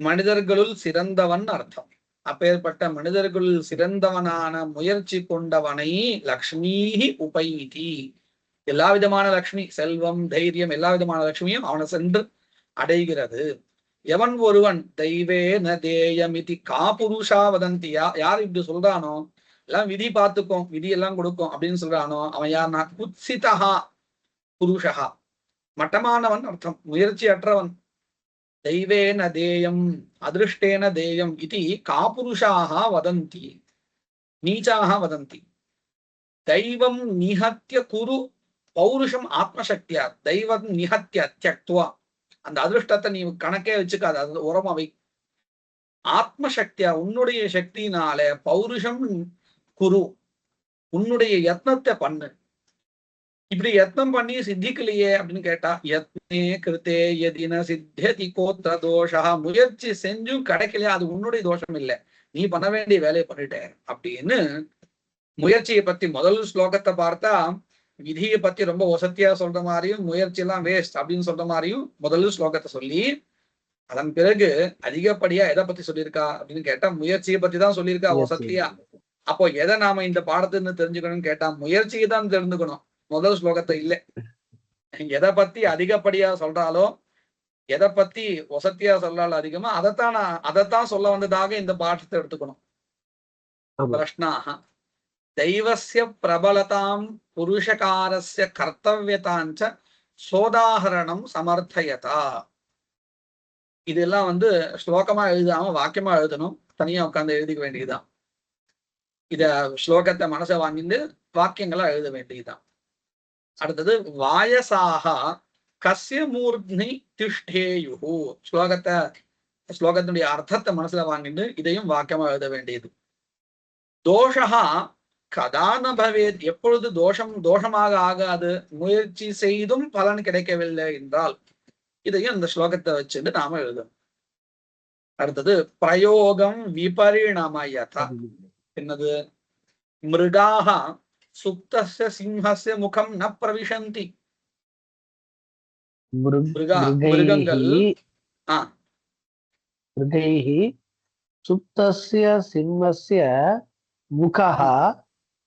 மனிதர்களுள் சிறந்தவன் அர்த்தம். அப்பேற்பட்ட மனிதர்களுள் சிறந்தவனான முயற்சி கொண்டவனை லக்ஷ்மீஹி உபைதி, எல்லா விதமான லக்ஷ்மி, செல்வம், தைரியம், எல்லா விதமான லக்ஷ்மியும் அவனை சென்று அடைகிறது. எவன் ஒருவன் தெய்வே ந தேயமிதி கா புருஷா வதந்தி, யார் இப்படி சொல்றானோ, எல்லாம் விதி பார்த்துக்கும், விதி எல்லாம் கொடுக்கும் அப்படின்னு சொல்றானோ, அவன் யாருன்னா குத்சிதஹா புருஷஹா, மட்டமானவன் அர்த்தம், முயற்சி அற்றவன். தெய்வேன தேயம் அதிருஷ்டேன தேயம் இது காபுருஷாக வதந்தி, நீச்சாக வதந்தி. தெய்வம் நிஹத்ய குரு பௌருஷம் ஆத்மசக்தியா, தெய்வம் நிஹத்ய தியக்துவா, அந்த அதிருஷ்டத்தை நீ கணக்கே வச்சுக்காது, அது உரமாவை. ஆத்மசக்தியா, உன்னுடைய சக்தினால, பௌருஷம் குரு, உன்னுடைய யத்னத்தை பண்ணு. இப்படி யத்னம் பண்ணி சித்திக்கலையே அப்படின்னு கேட்டா, யத்னே கிருத்தே யதின சித்தியதி கோத்ர தோஷா, முயற்சி செஞ்சும் கிடைக்கலையா அது உன்னுடைய தோஷம் இல்லை, நீ பண்ண வேண்டிய வேலையை பண்ணிட்ட அப்படின்னு. முயற்சியை பத்தி முதல் ஸ்லோகத்தை பார்த்தா விதியை பத்தி ரொம்ப வசதியா சொல்ற மாதிரியும், முயற்சி எல்லாம் வேஸ்ட் அப்படின்னு சொல்ற மாதிரியும் முதல் ஸ்லோகத்தை சொல்லி, அதன் பிறகு அதிகப்படியா எதை பத்தி சொல்லியிருக்கா அப்படின்னு கேட்டா முயற்சியை பத்தி தான் சொல்லியிருக்கா வசதியா. அப்போ எதை நாம இந்த பாடத்துன்னு தெரிஞ்சுக்கணும்னு கேட்டா முயற்சியை தான் தெரிஞ்சுக்கணும், முதல் ஸ்லோகத்தை இல்லை. எதை பத்தி அதிகப்படியா சொல்றாலோ, எதை பத்தி வசதியா சொல்றாலும் அதிகமா, அதைத்தான் சொல்ல வந்ததாக இந்த பாடத்தை எடுத்துக்கணும். பிரஷ்னாக தெய்வஸ்ய பிரபலதாம் புருஷகாரஸ்ய கர்த்தவியதாஞ்ச சோதாகரணம் சமர்த்தயதா. இதெல்லாம் ஸ்லோகமா எழுதாம வாக்கியமா எழுதணும், தனியா உட்கார்ந்து எழுதிக்க வேண்டியதுதான். இத ஸ்லோகத்தை மனசை வாங்கிட்டு வாக்கியங்களா எழுத வேண்டியதுதான். அடுத்தது வாயசாக கஸ்ய மூர்த்னி திஷ்டேயுஹு. ஸ்லோகத்தினுடைய அர்த்தத்தை மனசுல வாங்கிட்டு இதையும் வாக்கியமா எழுத வேண்டியது. தோஷா கதா ந பவேத். எப்பொழுது தோஷமாக ஆகாது? முயற்சி செய்தும் பலன் கிடைக்கவில்லை என்றால். இதையும் இந்த ஸ்லோகத்தை வச்சுட்டு நாம எழுதணும். அடுத்தது பிரயோகம் விபரிணமயதா. என்னது? மிருகாக சுப்தஸ்ய சிம்ஹஸ்ய முகம் ந பிரவிசந்தி. மிருகங்கள் மிருகைஹ சுப்தஸ்ய சிம்மஸ்ய முகஹ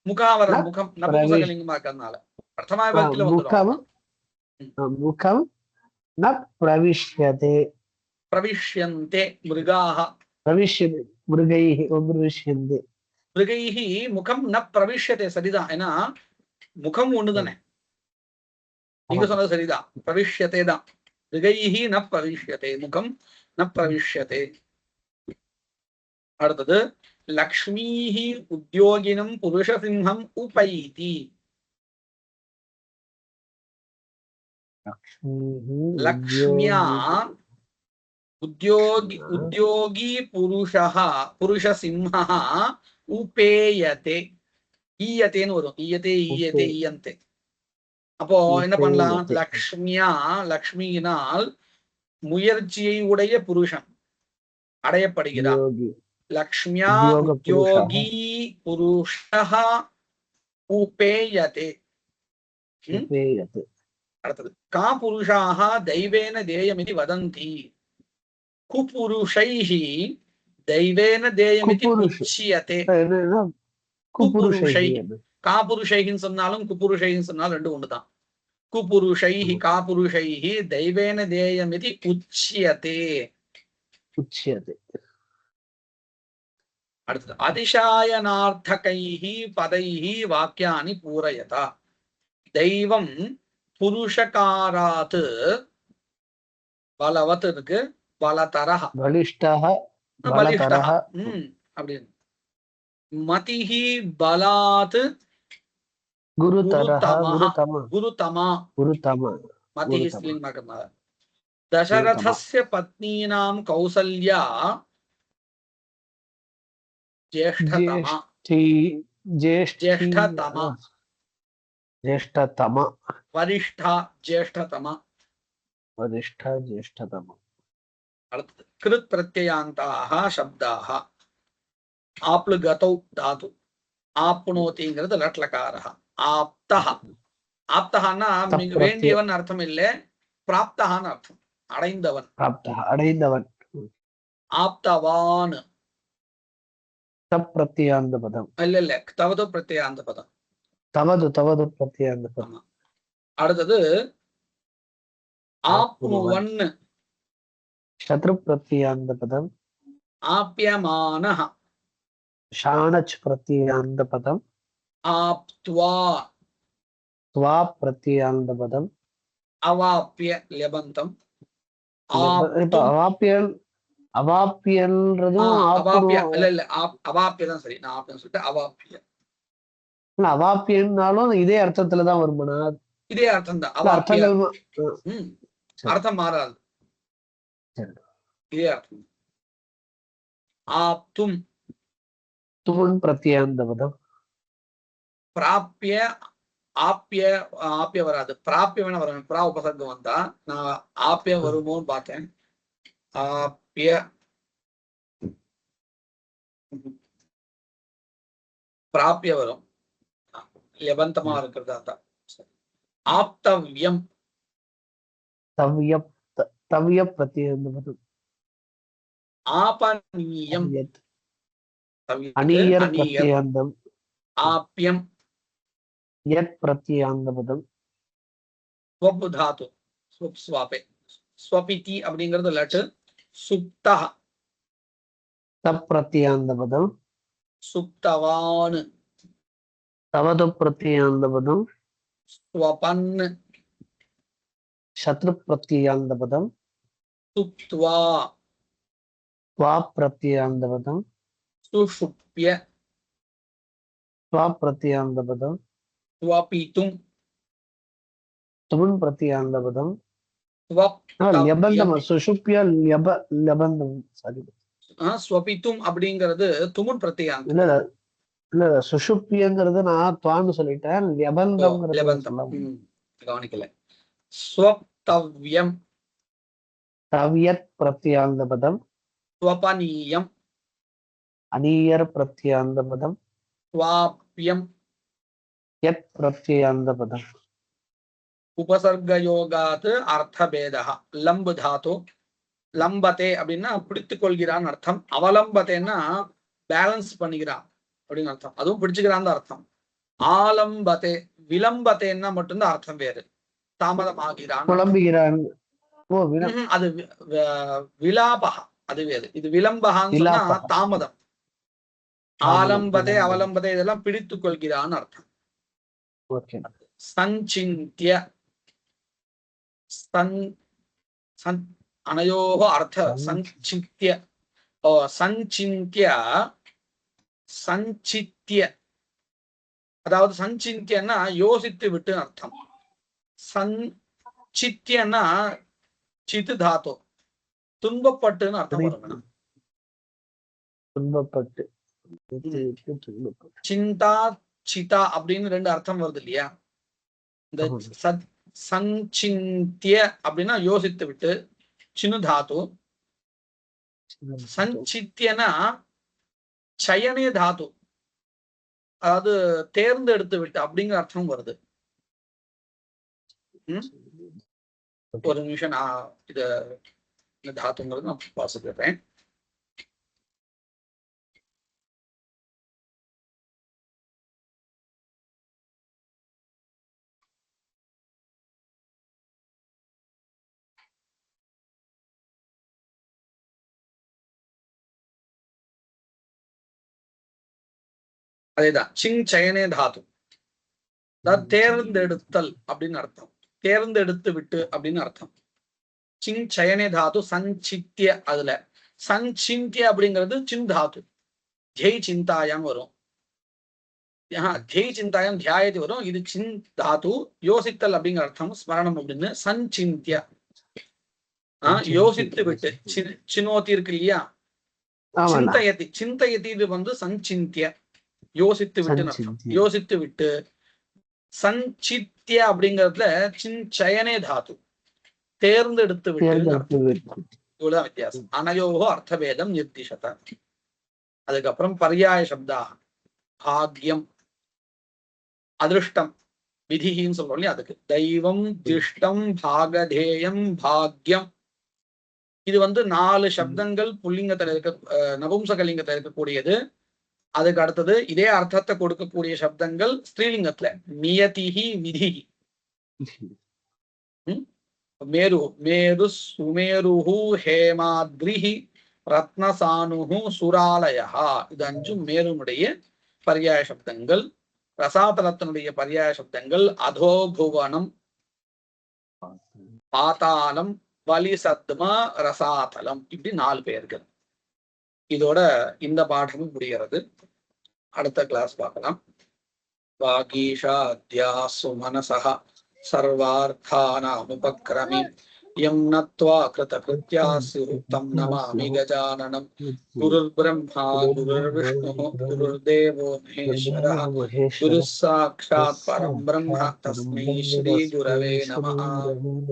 முகாவரம் முகம் நபும்சகலிங்கமா இருக்கிறதுனால பிரதமா விபக்தியில வந்துடும். முகம் ந பிரவிஷ்யதே. பிரவிஷ்யந்தே மிருகாக. பிரவிஷ்யதே மிருகைஹ பிரவிஷ்யந்தே. மிருகைஹி முகம் ந பிரவிஷ்யதே. சரிதான். ஏன்னா முகம் ஒண்ணுதானே. நீங்க சொன்னது சரிதான். பிரவிஷ்யதே தான். மிருகைஹி ந பிரவிஷ்யதே. முகம் ந பிரவிஷ்யதே. அடுத்தது லக்ஷ்மீஹி உத்யோகினம் புருஷசிம்ஹம் உபைதி. லக்ஷ்மியா உத்யோகி புருஷசிம்ஹः உபேயதே. ஈயத்தேன்னு வரும். ஈயந்தே. அப்போ என்ன பண்ணலாம்? லக்ஷ்மியினால் முயற்சியை உடைய புருஷன் அடையப்படுகிறான். லக்ஷ்மியா உத்யோகி புருஷः உபேயதே. அடுத்தது கா புருஷாः தெய்வேன தேயமிதி வதந்தி. குபுருஷைஹி தெய்வேன தேயமிதி உச்யதே. குபுருஷைஹி காபுருஷைஹின்னு சொன்னாலும் குபுருஷைஹின்னு சொன்னாலும் ரெண்டு ஒண்ணுதான். குபுருஷைஹி காபுருஷைஹி தெய்வேன தேயமிதி உச்யதே. அடுத்தது அதிசாயனார்த்தகைஹி பதைஹி வாக்கியானி பூரயதா. தெய்வம் புருஷகாராத் பலவத் இருக்கு. பலதரஹ பலிஷ்டஹ அப்படின்னு. மதிஹி பலாத் குருதமா. மதிஹி ஸ்லிங் மார்க்கமா. தசரதஸ்ய பத்னீனாம் கௌசல்யா ஜேஷ்டதமா. வரிஷ்டா ஜேஷ்டதமா. அடுத்தது கிருத் பிரத்யயாந்தாக சப்தாக. ஆப்ளுகதௌ தாது. ஆப்னோதிங்கிறது லட்லகாரः. ஆப்தஹ. ஆப்தஹன்னா வேண்டியவன் அர்த்தம் இல்லை. பிராப்தஹான்னு அர்த்தம். அடைந்தவன். ஆப்தவான். பிரத்யாந்த பதம். இல்ல தவது பிரத்யயாந்த பதம். தவது பிரத்யாந்த பதம். அடுத்தது ஆப்னுவன். சத்ரு பிரத்யாந்த பதம். ஆப்யமானஹ. ஷானச் பிரத்யாந்த பதம். ஆப்த்வா. த்வா பிரத்யாந்த பதம். அவாப்ய லெபந்தம். அவாப்பியன்றதும் அவாப்பிய தான் சரி. நான் ஆப்னு சொல்லிட்டு அவாப்பிய. அவாப்பியன்னாலும் இதே அர்த்தத்துலதான் வருமானா? இதே அர்த்தம் தான். அர்த்தம் மாறாது. இதே அர்த்தம். ஆப்தும். துமன் பிரத்யாந்த பதம். பிராப்பிய ஆப்பிய வராது. பிராப்பிய வேணா வரும். பிரா உபசர்க்கம் வந்தா நான் ஆப்பிய வருமோன்னு பார்த்தேன். ஆப்பிய பிராப்பிய வரும். லெபந்தமா இருக்கிறதா தான். ஆப்தவ்யம். தவ்ய பிரத்யாந்த பதம். ஆபனீயம். அணியர் பிரத்யாந்தம். ஆப்யம். யத் பிரத்யாந்த பதம். ஸ்வப் தாது. ஸ்வப் ஸ்வாபே. ஸ்வபிதி அப்படிங்கிறது லட்டு. சுப்தஹ. தப் பிரத்யாந்த பதம். சுப்தவான். தவது பிரத்யாந்த பதம். ஸ்வபன். சத்ரு பிரத்யாந்த பதம். சுப்த்வா. த்வா பிரத்யாந்த பதம். சுஷுப்ய. த்வா பிரத்யாந்த பதம். ஸ்வபிதும். துமன் பிரத்யாந்த பதம். ல்யபந்தம் சுஷுப்ய ல்யபந்தம் சாரி ஸ்வபித்தும் அப்படிங்கிறது துமுன் பிரத்யாந்தம். இல்ல இல்ல சுஷுப்யங்கிறது நான் துவான்னு சொல்லிட்டேன். ல்யபந்தம்ங்கிறது கவனிக்கல. ஸ்வப்தவ்யம் தவ்யத் பிரத்யாந்த பதம். ஸ்வபனீயம் அனீயர் பிரத்யாந்த பதம். ஸ்வாப்யம் யத் பிரத்யாந்த பதம். உபசர்கயோகாத் அர்த்தபேதா. லம்பு தாத்து லம்பதே அப்படின்னா பிடித்துக் கொள்கிறான் அர்த்தம். அவலம்பதேன்னா பேலன்ஸ் பண்ணிக்கிறான் அப்படின்னு அர்த்தம். அதுவும் பிடிச்சுக்கிறான் அர்த்தம். ஆலம்பதே விளம்பதேன்னா மட்டும்தான் அர்த்தம் வேறு. தாமதமாகிறான், குழம்புகிறான். அது விலாபகா, அது வேறு. இது விளம்பகான்னு சொன்னா தாமதம். ஆலம்பதே அவலம்பதே இதெல்லாம் பிடித்துக் கொள்கிறான் அர்த்தம். சஞ்சிந்திய அனயோக அர்த்த சஞ்சித்ய சஞ்சிந்திய சஞ்சித்ய, அதாவது சஞ்சிந்தியன்னா யோசித்து விட்டு அர்த்தம். சஞ்சித்யன்னா சித்து தாத்து துன்பப்பட்டுன்னு அர்த்தம் வரும். துன்பப்பட்டு சிந்தா சிதா அப்படின்னு ரெண்டு அர்த்தம் வருது இல்லையா? இந்த சஞ்சிந்திய அப்படின்னா யோசித்து விட்டு சின்னு தாத்து. சஞ்சித்யனா சயனே தாத்து, அதாவது தேர்ந்தெடுத்து விட்டு அப்படிங்கிற அர்த்தம் வருது. ஒரு நிமிஷம் நான் இந்த தாத்துங்கிறது நான் வாசிக்கிறேன். அதேதான் சிங் சயனே தாத்து, அதாவது தேர்ந்தெடுத்தல் அப்படின்னு அர்த்தம். தேர்ந்தெடுத்து விட்டு அப்படின்னு அர்த்தம். சிங் சயனே தாத்து சஞ்சித்ய. அதுல சஞ்சிந்திய அப்படிங்கிறது சின் தாத்து. ஜெய் சிந்தாயம் வரும். ஜெய் சிந்தாயம் தியாயத்து வரும். இது சின் தாத்து யோசித்தல் அப்படிங்கிற அர்த்தம். ஸ்மரணம் அப்படின்னு சஞ்சிந்திய யோசித்து விட்டு. சினோத்தி இருக்கு இல்லையா? சிந்தயதி சிந்தயதி இது வந்து சஞ்சிந்திய யோசித்து விட்டு. யோசித்து விட்டு. சஞ்சித்ய அப்படிங்கிறதுல சின்சயனே தாத்து தேர்ந்தெடுத்து விட்டு. இவ்வளவுதான் வித்தியாசம். அனயோகோ அர்த்தபேதம் நிர்திஷத. அதுக்கப்புறம் பர்யாய சப்தா. பாக்யம் அதிருஷ்டம் விதின்னு சொல்றோம் இல்லையா? அதுக்கு தெய்வம் திஷ்டம் பாகதேயம் பாக்யம். இது வந்து 4 சப்தங்கள் புல்லிங்கத்துல இருக்க நபும்சகலிங்கத்துல இருக்கக்கூடியது. அதுக்கு அடுத்தது இதே அர்த்தத்தை கொடுக்கக்கூடிய சப்தங்கள் ஸ்ரீலிங்கத்துல நியதிஹி விதிஹி. மேரு மேரு சுமேருஹு ஹேமாத்ரிஹி ரத்னசானுஹு சுராலயா. இது 5 மேருனுடைய பர்யாய சப்தங்கள். ரசாதலத்தினுடைய பர்யாய சப்தங்கள் அதோபுவனம் பாதாளம் வலிசத்ம ரசாதலம். இப்படி 4 பெயர்கள். இதோட இந்த பாடமும் முடிகிறது. அடுத்த கிளாஸ் பார்க்கலாம். வாகீஷா அத்யாசு மனசஹ சர்வார்த்தானாமுபக்ரமி யம் நத்வா கிருதகிருத்யாஸ்ஸு தம் நமாமி கஜானனம். குருர் பிரம்மா குருர் விஷ்ணு குருர்தேவோ மகேஸ்வரः குருः சாக்ஷாத் பரம் பிரம்ம தஸ்மை ஸ்ரீ குரவே நமः.